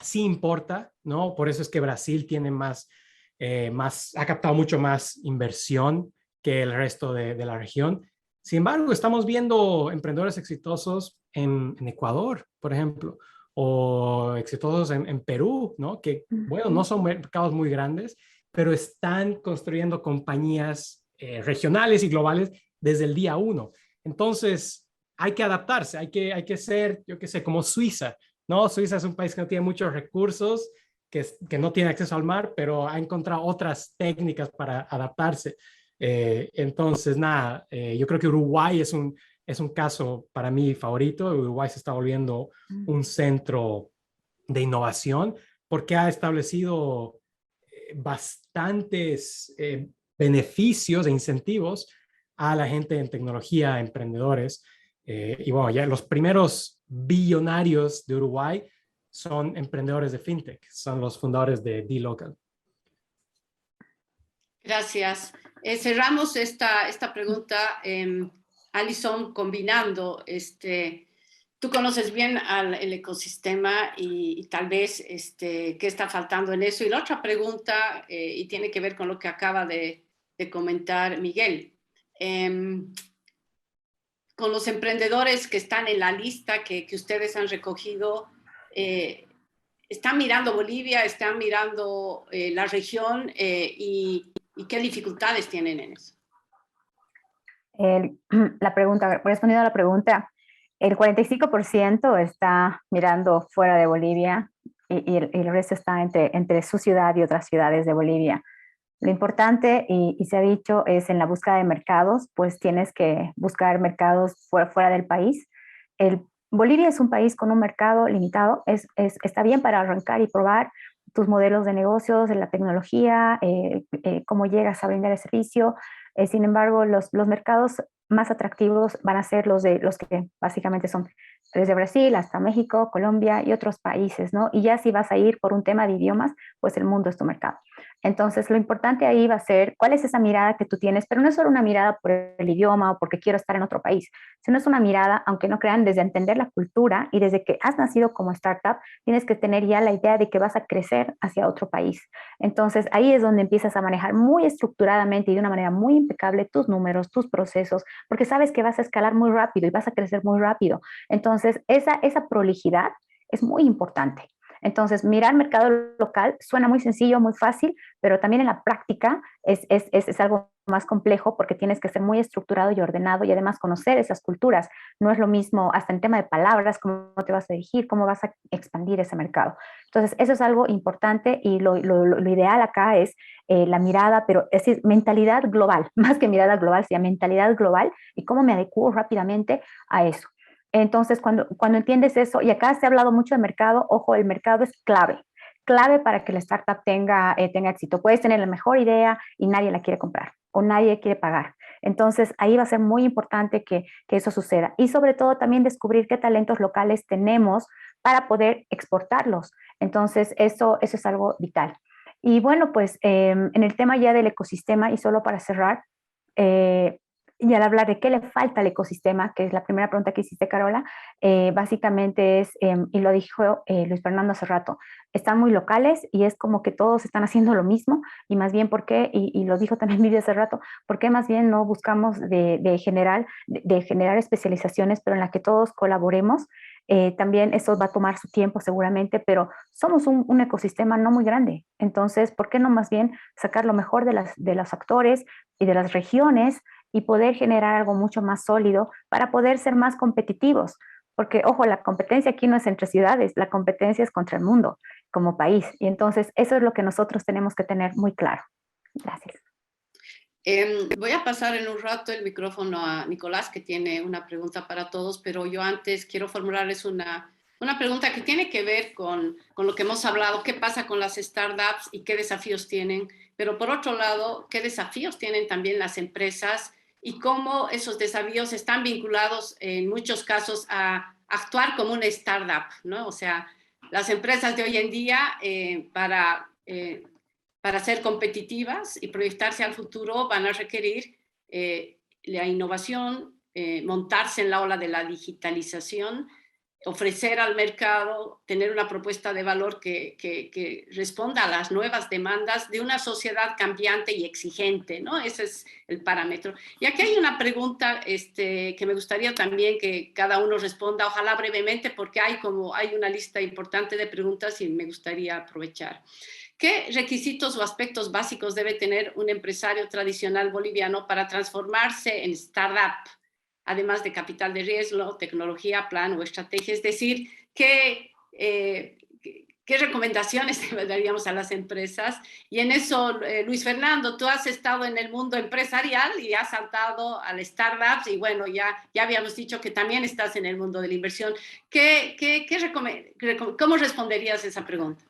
[SPEAKER 3] sí importa, ¿no? Por eso es que Brasil tiene ha captado mucho más inversión que el resto de la región. Sin embargo, estamos viendo emprendedores exitosos en Ecuador, por ejemplo, o exitosos en Perú, ¿no? Que, bueno, no son mercados muy grandes, pero están construyendo compañías regionales y globales desde el día 1. Entonces, hay que adaptarse, hay que ser, yo qué sé, como Suiza, ¿no? Suiza es un país que no tiene muchos recursos, que no tiene acceso al mar, pero ha encontrado otras técnicas para adaptarse. Entonces, nada, yo creo que Uruguay es un caso para mí favorito. Uruguay se está volviendo un centro de innovación porque ha establecido bastantes beneficios e incentivos a la gente en tecnología, emprendedores. Y bueno, ya los primeros billonarios de Uruguay son emprendedores de fintech, son los fundadores de dLocal.
[SPEAKER 2] Gracias. Cerramos esta pregunta, Alison, combinando, tú conoces bien el ecosistema y tal vez qué está faltando en eso. Y la otra pregunta, y tiene que ver con lo que acaba de comentar Miguel, con los emprendedores que están en la lista que ustedes han recogido, ¿están mirando Bolivia, están mirando la región y qué dificultades tienen en eso?
[SPEAKER 6] La pregunta, respondiendo a la pregunta, el 45% está mirando fuera de Bolivia y el resto está entre su ciudad y otras ciudades de Bolivia. Lo importante, y se ha dicho, es en la búsqueda de mercados, pues tienes que buscar mercados fuera del país. Bolivia es un país con un mercado limitado, está bien para arrancar y probar tus modelos de negocios, de la tecnología, cómo llegas a brindar el servicio. Sin embargo, los mercados más atractivos van a ser los que básicamente son desde Brasil hasta México, Colombia y otros países, ¿no? Y ya si vas a ir por un tema de idiomas, pues el mundo es tu mercado. Entonces, lo importante ahí va a ser cuál es esa mirada que tú tienes, pero no es solo una mirada por el idioma o porque quiero estar en otro país, sino es una mirada, aunque no crean, desde entender la cultura y desde que has nacido como startup, tienes que tener ya la idea de que vas a crecer hacia otro país. Entonces, ahí es donde empiezas a manejar muy estructuradamente y de una manera muy impecable tus números, tus procesos, porque sabes que vas a escalar muy rápido y vas a crecer muy rápido. Entonces, esa prolijidad es muy importante. Entonces, mirar mercado local suena muy sencillo, muy fácil, pero también en la práctica es algo más complejo porque tienes que ser muy estructurado y ordenado y además conocer esas culturas. No es lo mismo hasta en tema de palabras, cómo te vas a dirigir, cómo vas a expandir ese mercado. Entonces, eso es algo importante y lo ideal acá es la mirada, pero es decir, mentalidad global, más que mirada global, sino mentalidad global y cómo me adecuo rápidamente a eso. Entonces, cuando entiendes eso, y acá se ha hablado mucho de mercado, ojo, el mercado es clave para que la startup tenga éxito. Puedes tener la mejor idea y nadie la quiere comprar o nadie quiere pagar. Entonces, ahí va a ser muy importante que eso suceda. Y sobre todo también descubrir qué talentos locales tenemos para poder exportarlos. Entonces, eso es algo vital. Y bueno, pues en el tema ya del ecosistema, y solo para cerrar, y al hablar de qué le falta al ecosistema, que es la primera pregunta que hiciste, Carola, básicamente es, y lo dijo Luis Fernando hace rato, están muy locales y es como que todos están haciendo lo mismo y más bien, ¿por qué? Y lo dijo también Lidia hace rato, ¿por qué más bien no buscamos de generar especializaciones, pero en la que todos colaboremos? También eso va a tomar su tiempo seguramente, pero somos un ecosistema no muy grande. Entonces, ¿por qué no más bien sacar lo mejor de los actores y de las regiones y poder generar algo mucho más sólido para poder ser más competitivos? Porque, ojo, la competencia aquí no es entre ciudades, la competencia es contra el mundo como país. Y entonces eso es lo que nosotros tenemos que tener muy claro. Gracias.
[SPEAKER 2] Voy a pasar en un rato el micrófono a Nicolás, que tiene una pregunta para todos, pero yo antes quiero formularles una pregunta que tiene que ver con lo que hemos hablado, qué pasa con las startups y qué desafíos tienen, pero por otro lado, qué desafíos tienen también las empresas y cómo esos desafíos están vinculados en muchos casos a actuar como una startup, ¿no? O sea, las empresas de hoy en día para ser competitivas y proyectarse al futuro van a requerir la innovación, montarse en la ola de la digitalización, ofrecer al mercado, tener una propuesta de valor que responda a las nuevas demandas de una sociedad cambiante y exigente, ¿no? Ese es el parámetro. Y aquí hay una pregunta que me gustaría también que cada uno responda, ojalá brevemente, porque hay una lista importante de preguntas y me gustaría aprovechar. ¿Qué requisitos o aspectos básicos debe tener un empresario tradicional boliviano para transformarse en startup? Además de capital de riesgo, tecnología, plan o estrategia. Es decir, ¿qué recomendaciones daríamos a las empresas? Y en eso, Luis Fernando, tú has estado en el mundo empresarial y has saltado al startups y bueno, ya habíamos dicho que también estás en el mundo de la inversión. ¿Cómo responderías a esa pregunta?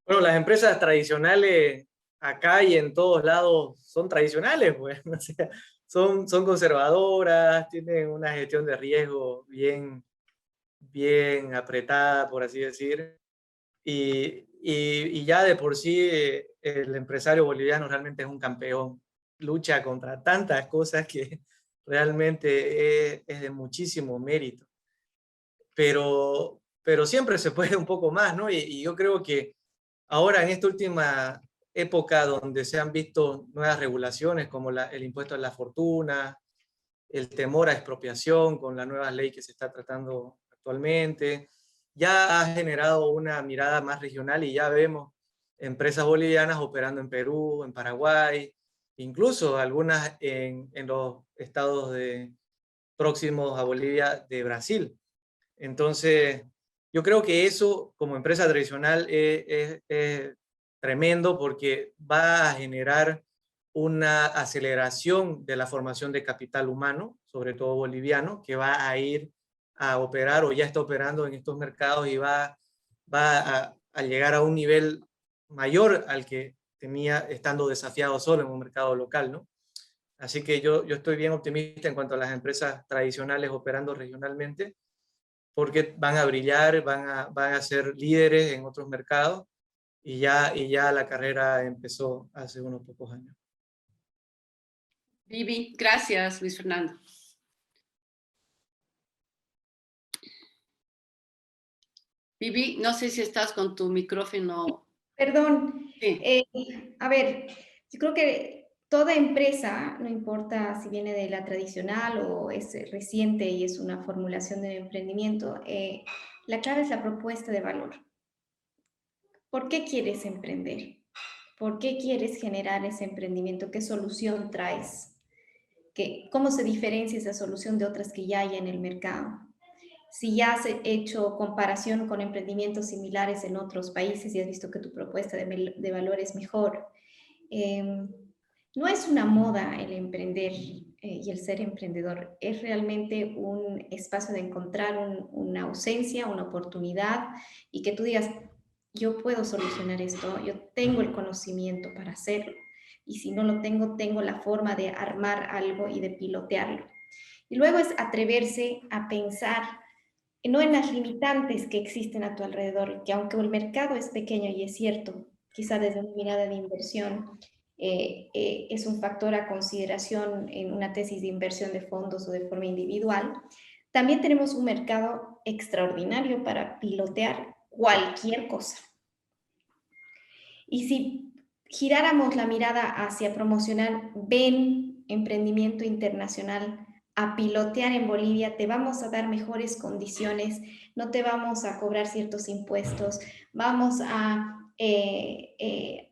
[SPEAKER 5] Bueno, las empresas tradicionales acá y en todos lados son tradicionales, pues, o sea, son conservadoras, tienen una gestión de riesgo bien bien apretada, por así decir, y ya de por sí el empresario boliviano realmente es un campeón, lucha contra tantas cosas que realmente es de muchísimo mérito, pero siempre se puede un poco más, ¿no? Y yo creo que ahora en esta última época donde se han visto nuevas regulaciones como el impuesto a la fortuna, el temor a expropiación con la nueva ley que se está tratando actualmente, ya ha generado una mirada más regional y ya vemos empresas bolivianas operando en Perú, en Paraguay, incluso algunas en los estados próximos a Bolivia de Brasil. Entonces, yo creo que eso como empresa tradicional es tremendo porque va a generar una aceleración de la formación de capital humano, sobre todo boliviano, que va a ir a operar o ya está operando en estos mercados y va a llegar a un nivel mayor al que tenía estando desafiado solo en un mercado local, ¿no? Así que yo estoy bien optimista en cuanto a las empresas tradicionales operando regionalmente, porque van a brillar, van a ser líderes en otros mercados y ya la carrera empezó hace unos pocos años.
[SPEAKER 2] Vivi, gracias, Luis Fernando. Vivi, no sé si estás con tu micrófono.
[SPEAKER 4] Perdón.
[SPEAKER 2] Sí.
[SPEAKER 4] A ver, yo creo que toda empresa, no importa si viene de la tradicional o es reciente y es una formulación de emprendimiento, la clave es la propuesta de valor. ¿Por qué quieres emprender? ¿Por qué quieres generar ese emprendimiento? ¿Qué solución traes? ¿Cómo se diferencia esa solución de otras que ya hay en el mercado? Si ya has hecho comparación con emprendimientos similares en otros países y has visto que tu propuesta de valor es mejor. No es una moda el emprender y el ser emprendedor, es realmente un espacio de encontrar una ausencia, una oportunidad y que tú digas, yo puedo solucionar esto, yo tengo el conocimiento para hacerlo y si no lo tengo, tengo la forma de armar algo y de pilotearlo. Y luego es atreverse a pensar no en las limitantes que existen a tu alrededor, que aunque el mercado es pequeño y es cierto, quizá desde una mirada de inversión, es un factor a consideración en una tesis de inversión de fondos o de forma individual, también tenemos un mercado extraordinario para pilotear cualquier cosa. Y si giráramos la mirada hacia promocionar, ven emprendimiento internacional, a pilotear en Bolivia, te vamos a dar mejores condiciones, no te vamos a cobrar ciertos impuestos, vamos a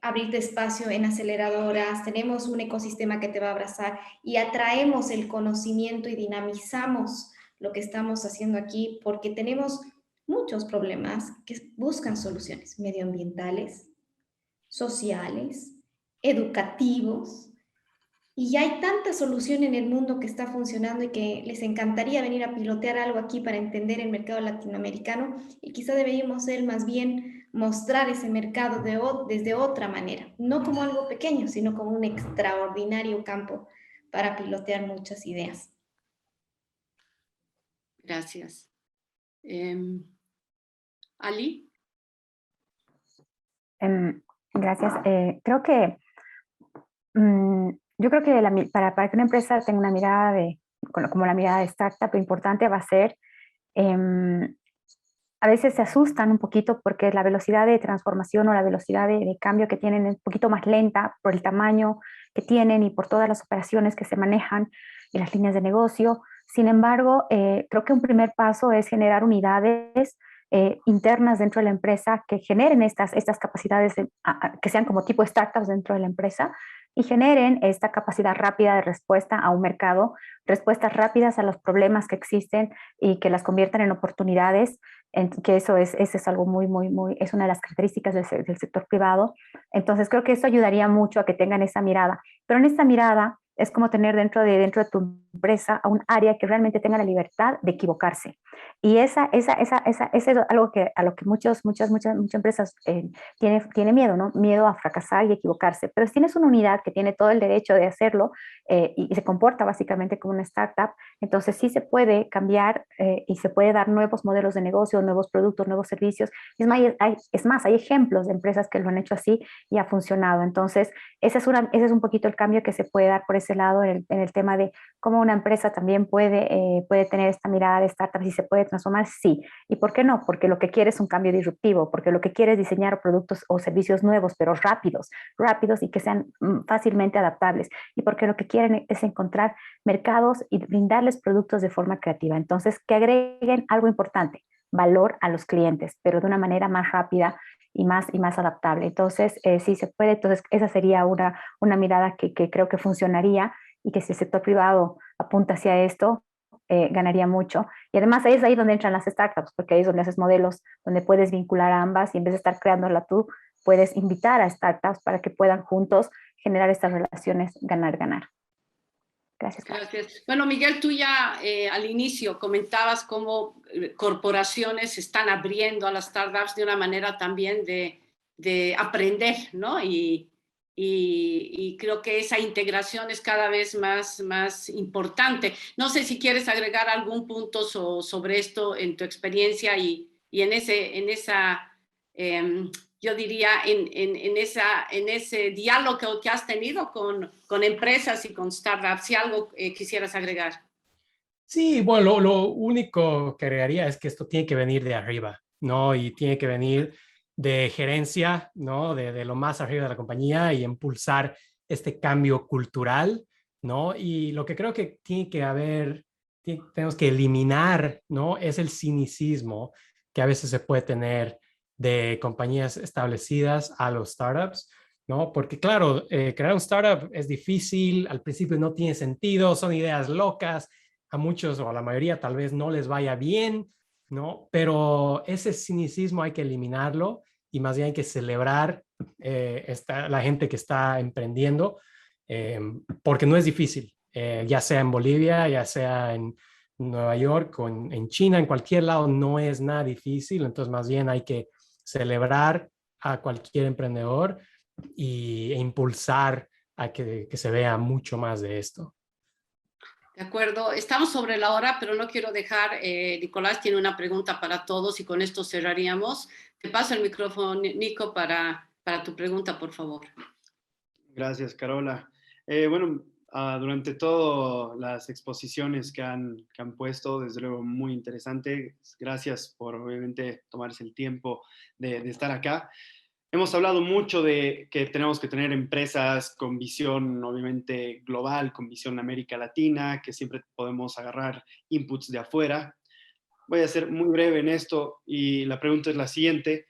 [SPEAKER 4] abrirte espacio en aceleradoras, tenemos un ecosistema que te va a abrazar y atraemos el conocimiento y dinamizamos lo que estamos haciendo aquí porque tenemos muchos problemas que buscan soluciones medioambientales, sociales, educativos, y ya hay tanta solución en el mundo que está funcionando y que les encantaría venir a pilotear algo aquí para entender el mercado latinoamericano y quizá deberíamos ser más bien mostrar ese mercado desde otra manera, no como algo pequeño, sino como un extraordinario campo para pilotear muchas ideas.
[SPEAKER 2] Gracias. Ali.
[SPEAKER 6] Gracias. Creo que yo creo que para que una empresa tenga una mirada como la mirada de startup, lo importante va a ser, a veces se asustan un poquito porque la velocidad de transformación o la velocidad de cambio que tienen es un poquito más lenta por el tamaño que tienen y por todas las operaciones que se manejan y las líneas de negocio. Sin embargo, creo que un primer paso es generar unidades internas dentro de la empresa que generen estas capacidades que sean como tipo startups dentro de la empresa y generen esta capacidad rápida de respuesta a un mercado, respuestas rápidas a los problemas que existen y que las conviertan en oportunidades, que eso es algo es una de las características del sector privado. Entonces creo que eso ayudaría mucho a que tengan esa mirada, pero en esta mirada es como tener dentro de tu empresa a un área que realmente tenga la libertad de equivocarse. Y esa es algo a lo que muchas empresas tiene miedo, ¿no? Miedo a fracasar y equivocarse. Pero si tienes una unidad que tiene todo el derecho de hacerlo y se comporta básicamente como una startup, entonces sí se puede cambiar y se puede dar nuevos modelos de negocio, nuevos productos, nuevos servicios. Es más, hay ejemplos de empresas que lo han hecho así y ha funcionado. Entonces, ese es un poquito el cambio que se puede dar por ese lado en el tema de cómo una empresa también puede tener esta mirada de startup y se puede transformar, sí. ¿Y por qué no? Porque lo que quiere es un cambio disruptivo, porque lo que quiere es diseñar productos o servicios nuevos, pero rápidos y que sean fácilmente adaptables. Y porque lo que quieren es encontrar mercados y brindarles productos de forma creativa. Entonces, que agreguen algo importante, valor a los clientes, pero de una manera más rápida y más adaptable. Entonces, sí se puede. Entonces, esa sería una mirada que creo que funcionaría y que si el sector privado apunta hacia esto, ganaría mucho. Y además es ahí donde entran las startups, porque ahí es donde haces modelos, donde puedes vincular a ambas y en vez de estar creándola tú, puedes invitar a startups para que puedan juntos generar estas relaciones ganar-ganar. Gracias.
[SPEAKER 2] Gracias. Bueno, Miguel, tú ya al inicio comentabas cómo corporaciones se están abriendo a las startups de una manera también de aprender, ¿no? Y creo que esa integración es cada vez más importante. No sé si quieres agregar algún punto sobre esto en tu experiencia y en esa yo diría, en ese diálogo que has tenido con empresas y con startups, si algo quisieras agregar.
[SPEAKER 3] Sí, bueno, lo único que agregaría es que esto tiene que venir de arriba, ¿no? Y tiene que venir de gerencia, ¿no? De lo más arriba de la compañía y impulsar este cambio cultural, ¿no? Y lo que creo que tiene que haber, tenemos que eliminar, ¿no? Es el cinicismo que a veces se puede tener de compañías establecidas a los startups, ¿no? Porque claro, crear un startup es difícil, al principio no tiene sentido, son ideas locas, a muchos o a la mayoría tal vez no les vaya bien, ¿no? Pero ese cinicismo hay que eliminarlo y más bien hay que celebrar la gente que está emprendiendo, porque no es difícil, ya sea en Bolivia, ya sea en Nueva York o en China, en cualquier lado no es nada difícil, entonces más bien hay que celebrar a cualquier emprendedor e impulsar a que se vea mucho más de esto.
[SPEAKER 2] De acuerdo, estamos sobre la hora, pero no quiero dejar, Nicolás tiene una pregunta para todos y con esto cerraríamos. Te paso el micrófono, Nico, para tu pregunta, por favor.
[SPEAKER 1] Gracias, Carola. Bueno, durante todas las exposiciones que han puesto, desde luego muy interesante. Gracias por obviamente tomarse el tiempo de estar acá. Hemos hablado mucho de que tenemos que tener empresas con visión obviamente global, con visión América Latina, que siempre podemos agarrar inputs de afuera. Voy a ser muy breve en esto y la pregunta es la siguiente.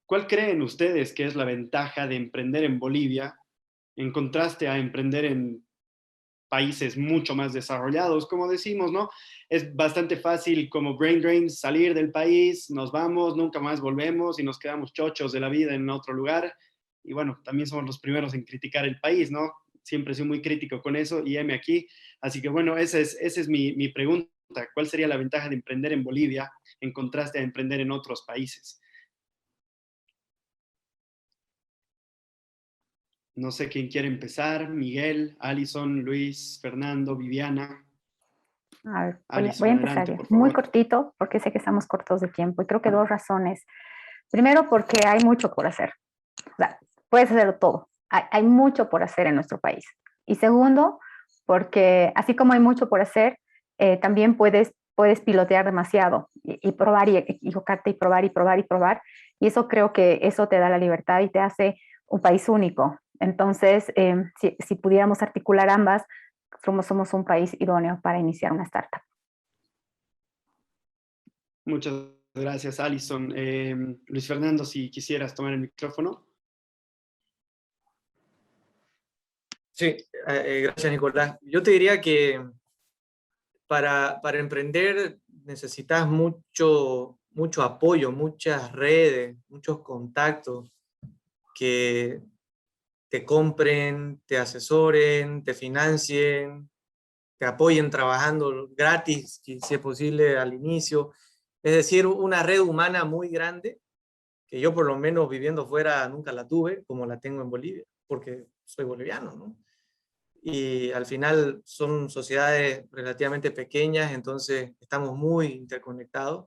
[SPEAKER 1] ¿Cuál creen ustedes que es la ventaja de emprender en Bolivia en contraste a emprender en países mucho más desarrollados, como decimos, ¿no? Es bastante fácil como brain drain salir del país, nos vamos, nunca más volvemos y nos quedamos chochos de la vida en otro lugar. Y bueno, también somos los primeros en criticar el país, ¿no? Siempre soy muy crítico con eso y heme aquí. Así que bueno, esa es mi pregunta. ¿Cuál sería la ventaja de emprender en Bolivia en contraste a emprender en otros países? No sé quién quiere empezar. Miguel, Alison, Luis, Fernando, Viviana.
[SPEAKER 6] A ver,
[SPEAKER 1] Alison,
[SPEAKER 6] voy a empezar
[SPEAKER 1] adelante,
[SPEAKER 6] yo.
[SPEAKER 1] por favor.
[SPEAKER 6] Muy cortito, porque sé que estamos cortos de tiempo y creo que dos razones. Primero, porque hay mucho por hacer. O sea, puedes hacerlo todo. Hay mucho por hacer en nuestro país. Y segundo, porque así como hay mucho por hacer, también puedes pilotear demasiado y probar y equivocarte y probar y probar y probar. Y eso creo que eso te da la libertad y te hace un país único. Entonces, si pudiéramos articular ambas, somos un país idóneo para iniciar una startup.
[SPEAKER 1] Muchas gracias, Alison. Luis Fernando, si quisieras tomar el micrófono.
[SPEAKER 5] Sí, gracias, Nicolás. Yo te diría que para emprender necesitas mucho apoyo, muchas redes, muchos contactos que te compren, te asesoren, te financien, te apoyen trabajando gratis, si es posible al inicio. Es decir, una red humana muy grande, que yo por lo menos viviendo fuera nunca la tuve, como la tengo en Bolivia, porque soy boliviano, ¿no? Y al final son sociedades relativamente pequeñas, entonces estamos muy interconectados,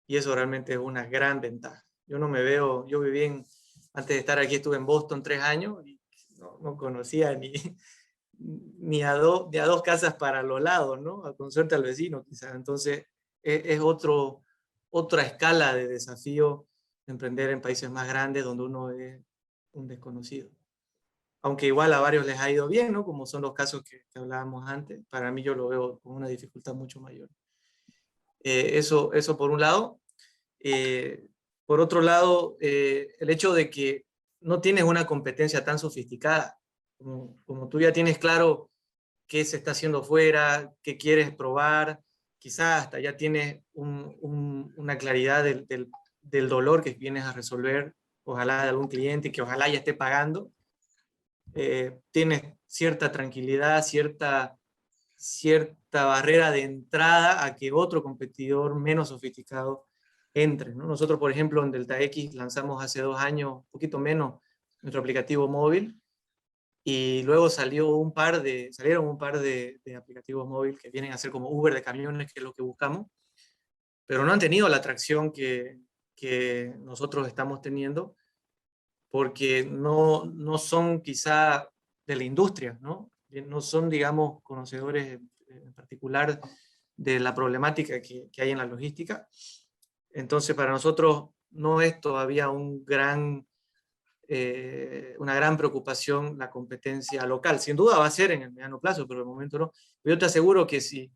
[SPEAKER 5] y eso realmente es una gran ventaja. Yo no me veo, yo viví antes de estar aquí estuve en Boston 3 años, y no conocía ni a dos casas para los lados, ¿no? Con suerte al vecino, quizás. Entonces, es otra escala de desafío emprender en países más grandes donde uno es un desconocido. Aunque igual a varios les ha ido bien, ¿no? Como son los casos que hablábamos antes, para mí yo lo veo con una dificultad mucho mayor. Eso por un lado. Por otro lado, el hecho de que no tienes una competencia tan sofisticada, como tú ya tienes claro qué se está haciendo fuera, qué quieres probar, quizás hasta ya tienes una claridad del dolor que vienes a resolver, ojalá de algún cliente que ojalá ya esté pagando. Tienes cierta tranquilidad, cierta barrera de entrada a que otro competidor menos sofisticado entre, ¿no? Nosotros, por ejemplo, en Delta X lanzamos hace 2 años, un poquito menos, nuestro aplicativo móvil, y luego salieron un par de aplicativos móviles que vienen a ser como Uber de camiones, que es lo que buscamos, pero no han tenido la atracción que nosotros estamos teniendo, porque no son quizá de la industria, ¿no? No son, digamos, conocedores en particular de la problemática que hay en la logística. Entonces, para nosotros no es todavía una gran preocupación la competencia local. Sin duda va a ser en el mediano plazo, pero de momento no. Yo te aseguro que si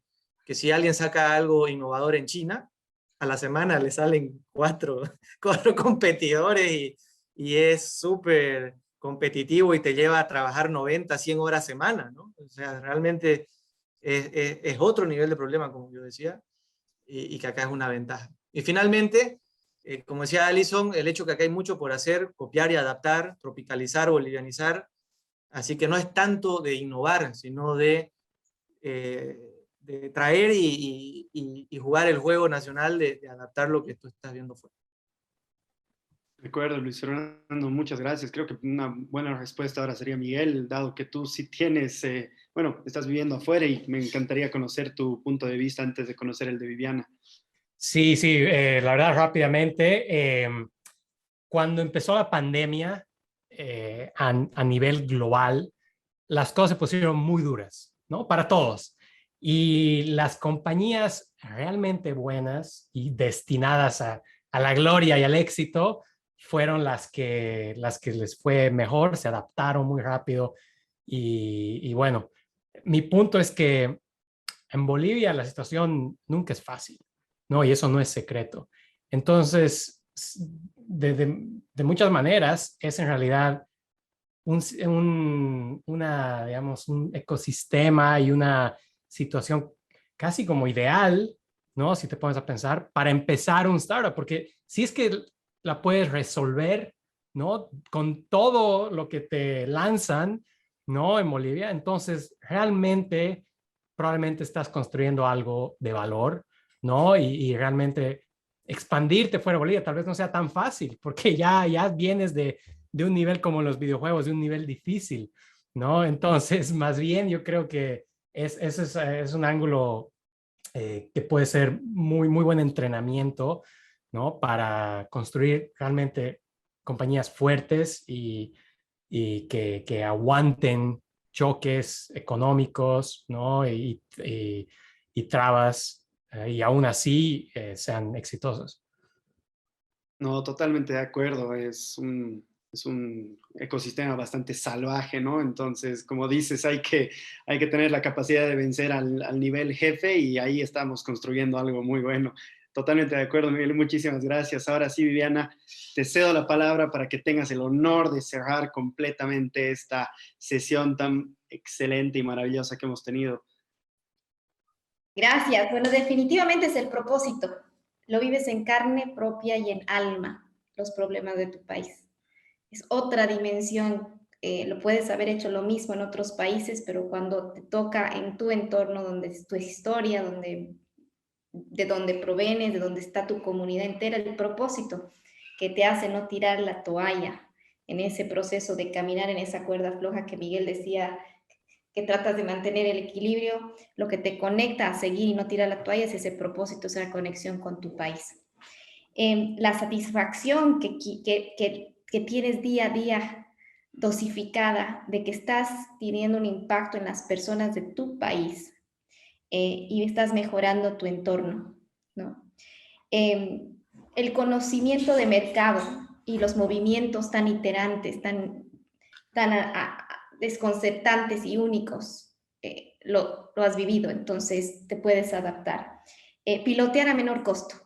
[SPEAKER 5] alguien saca algo innovador en China, a la semana le salen cuatro competidores, y es súper competitivo y te lleva a trabajar 90, 100 horas semana, ¿no? O sea, realmente es otro nivel de problema, como yo decía, y que acá es una ventaja. Y finalmente, como decía Alison, el hecho que acá hay mucho por hacer, copiar y adaptar, tropicalizar, bolivianizar, así que no es tanto de innovar, sino de traer y jugar el juego nacional, de adaptar lo que tú estás viendo fuera.
[SPEAKER 1] De acuerdo, Luis Fernando, muchas gracias. Creo que una buena respuesta ahora sería Miguel, dado que tú sí tienes, estás viviendo afuera, y me encantaría conocer tu punto de vista antes de conocer el de Viviana.
[SPEAKER 3] Sí, la verdad rápidamente, cuando empezó la pandemia a nivel global, las cosas se pusieron muy duras, ¿no? Para todos. Y las compañías realmente buenas y destinadas a la gloria y al éxito fueron las que les fue mejor, se adaptaron muy rápido. Y bueno, mi punto es que en Bolivia la situación nunca es fácil, ¿no? Y eso no es secreto. Entonces, de muchas maneras, es en realidad digamos, un ecosistema y una situación casi como ideal, ¿no? Si te pones a pensar, para empezar un startup, porque si es que la puedes resolver, ¿no? Con todo lo que te lanzan, ¿no? En Bolivia, entonces realmente probablemente estás construyendo algo de valor, ¿no? Y realmente expandirte fuera de Bolivia tal vez no sea tan fácil, porque ya vienes de un nivel como los videojuegos, de un nivel difícil, ¿no? Entonces, más bien yo creo que es un ángulo que puede ser muy, muy buen entrenamiento, ¿no? Para construir realmente compañías fuertes y que aguanten choques económicos, ¿no? Y trabas, y aún así sean exitosos.
[SPEAKER 1] No, totalmente de acuerdo. Es un ecosistema bastante salvaje, ¿no? Entonces, como dices, hay que tener la capacidad de vencer al nivel jefe, y ahí estamos construyendo algo muy bueno. Totalmente de acuerdo, Miguel. Muchísimas gracias. Ahora sí, Viviana, te cedo la palabra para que tengas el honor de cerrar completamente esta sesión tan excelente y maravillosa que hemos tenido.
[SPEAKER 4] Gracias. Bueno, definitivamente es el propósito. Lo vives en carne propia y en alma, los problemas de tu país. Es otra dimensión lo puedes haber hecho lo mismo en otros países, pero cuando te toca en tu entorno, donde es tu historia, de donde provienes, de donde está tu comunidad entera, el propósito que te hace no tirar la toalla en ese proceso de caminar en esa cuerda floja que Miguel decía, que tratas de mantener el equilibrio, lo que te conecta a seguir y no tirar la toalla es ese propósito, esa conexión con tu país. La satisfacción que tienes día a día dosificada de que estás teniendo un impacto en las personas de tu país y estás mejorando tu entorno, ¿no? El conocimiento de mercado y los movimientos tan iterantes, tan desconcertantes y únicos, lo has vivido, entonces te puedes adaptar. Pilotear a menor costo.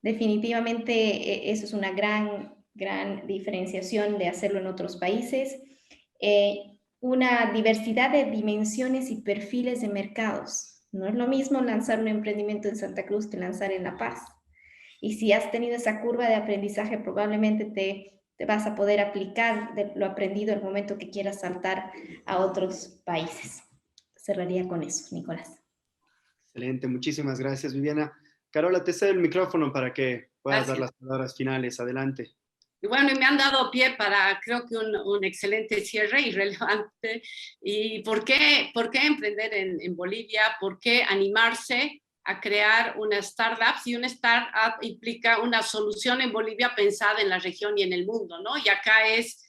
[SPEAKER 4] Definitivamente eso es una gran diferenciación de hacerlo en otros países. Una diversidad de dimensiones y perfiles de mercados. No es lo mismo lanzar un emprendimiento en Santa Cruz que lanzar en La Paz. Y si has tenido esa curva de aprendizaje, probablemente te vas a poder aplicar de lo aprendido el momento que quieras saltar a otros países. Cerraría con eso, Nicolás.
[SPEAKER 1] Excelente, muchísimas gracias, Viviana. Carola, te cedo el micrófono para que puedas dar
[SPEAKER 2] Gracias.
[SPEAKER 1] las palabras finales. Adelante.
[SPEAKER 2] Y bueno, y me han dado pie para, creo que un excelente cierre y relevante. ¿Y por qué emprender en Bolivia? ¿Por qué animarse a crear una startup? Si una startup implica una solución en Bolivia pensada en la región y en el mundo, ¿no? Y acá es,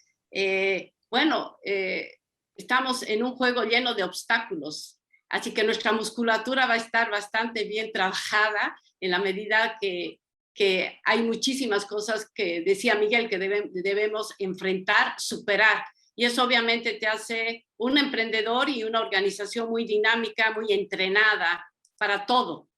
[SPEAKER 2] estamos en un juego lleno de obstáculos. Así que nuestra musculatura va a estar bastante bien trabajada en la medida que hay muchísimas cosas que decía Miguel que debemos enfrentar, superar. Y eso obviamente te hace un emprendedor y una organización muy dinámica, muy entrenada para todo.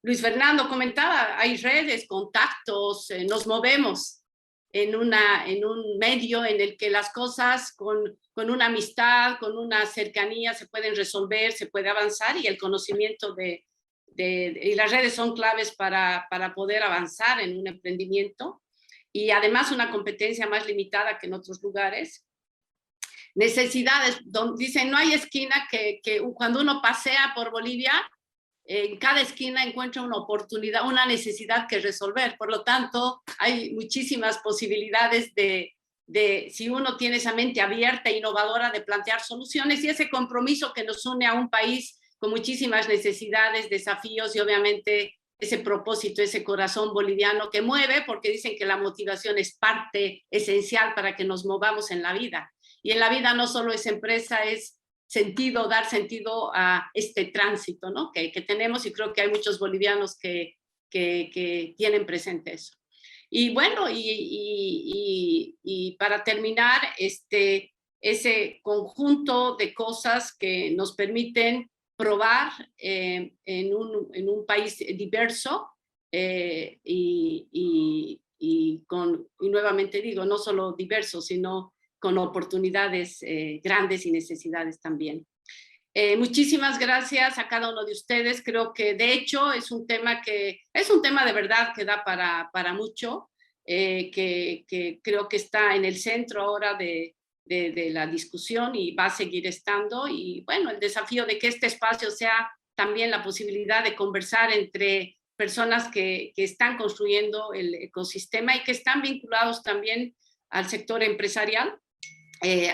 [SPEAKER 2] Luis Fernando comentaba, hay redes, contactos, nos movemos en un medio en el que las cosas con una amistad, con una cercanía se pueden resolver, se puede avanzar y el conocimiento y las redes son claves para poder avanzar en un emprendimiento y además una competencia más limitada que en otros lugares. Necesidades, dicen, no hay esquina que cuando uno pasea por Bolivia, en cada esquina encuentra una oportunidad, una necesidad que resolver. Por lo tanto, hay muchísimas posibilidades si uno tiene esa mente abierta e innovadora de plantear soluciones y ese compromiso que nos une a un país con muchísimas necesidades, desafíos y obviamente ese propósito, ese corazón boliviano que mueve, porque dicen que la motivación es parte esencial para que nos movamos en la vida. Y en la vida no solo es empresa, es sentido, dar sentido a este tránsito, ¿no? que tenemos y creo que hay muchos bolivianos que tienen presente eso. Y bueno, y para terminar, ese conjunto de cosas que nos permiten probar en un país diverso y nuevamente digo, no solo diverso, sino con oportunidades grandes y necesidades también. Muchísimas gracias a cada uno de ustedes. Creo que de hecho es un tema de verdad que da para mucho, que creo que está en el centro ahora de la discusión y va a seguir estando. Y bueno, el desafío de que este espacio sea también la posibilidad de conversar entre personas que están construyendo el ecosistema y que están vinculados también al sector empresarial.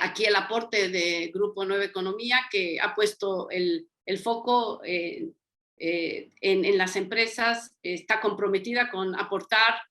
[SPEAKER 2] Aquí el aporte de Grupo Nueva Economía, que ha puesto el foco en las empresas, está comprometida con aportar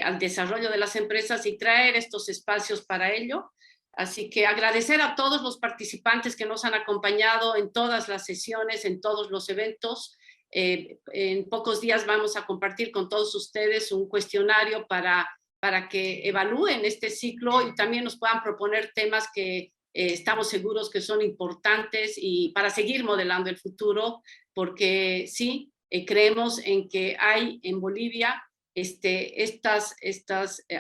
[SPEAKER 2] al desarrollo de las empresas y traer estos espacios para ello. Así que agradecer a todos los participantes que nos han acompañado en todas las sesiones, en todos los eventos. En pocos días vamos a compartir con todos ustedes un cuestionario para que evalúen este ciclo y también nos puedan proponer temas que estamos seguros que son importantes y para seguir modelando el futuro, porque sí, creemos en que hay en Bolivia estos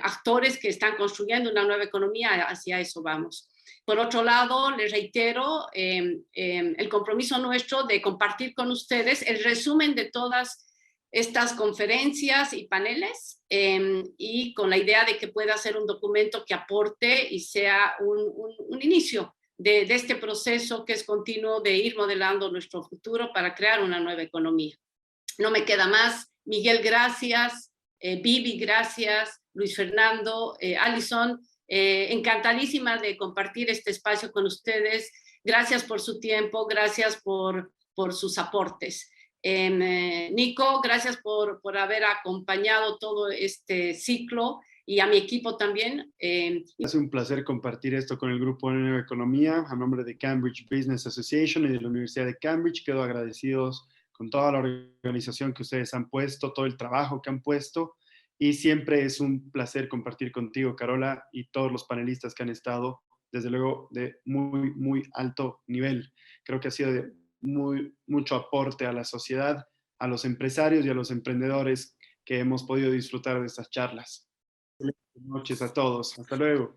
[SPEAKER 2] actores que están construyendo una nueva economía, hacia eso vamos. Por otro lado, les reitero el compromiso nuestro de compartir con ustedes el resumen de todas estas conferencias y paneles y con la idea de que pueda ser un documento que aporte y sea un inicio de este proceso que es continuo de ir modelando nuestro futuro para crear una nueva economía. No me queda más. Miguel, gracias. Vivi, gracias. Luis Fernando, Alison, encantadísima de compartir este espacio con ustedes. Gracias por su tiempo, gracias por sus aportes. Nico, gracias por haber acompañado todo este ciclo y a mi equipo también.
[SPEAKER 1] Es un placer compartir esto con el Grupo de Nueva Economía. A nombre de Cambridge Business Association y de la Universidad de Cambridge, quedo agradecidos con toda la organización que ustedes han puesto, todo el trabajo que han puesto. Y siempre es un placer compartir contigo, Carola, y todos los panelistas que han estado, desde luego, de muy, muy alto nivel. Creo que ha sido de mucho aporte a la sociedad, a los empresarios y a los emprendedores que hemos podido disfrutar de estas charlas. Buenas noches a todos. Hasta luego.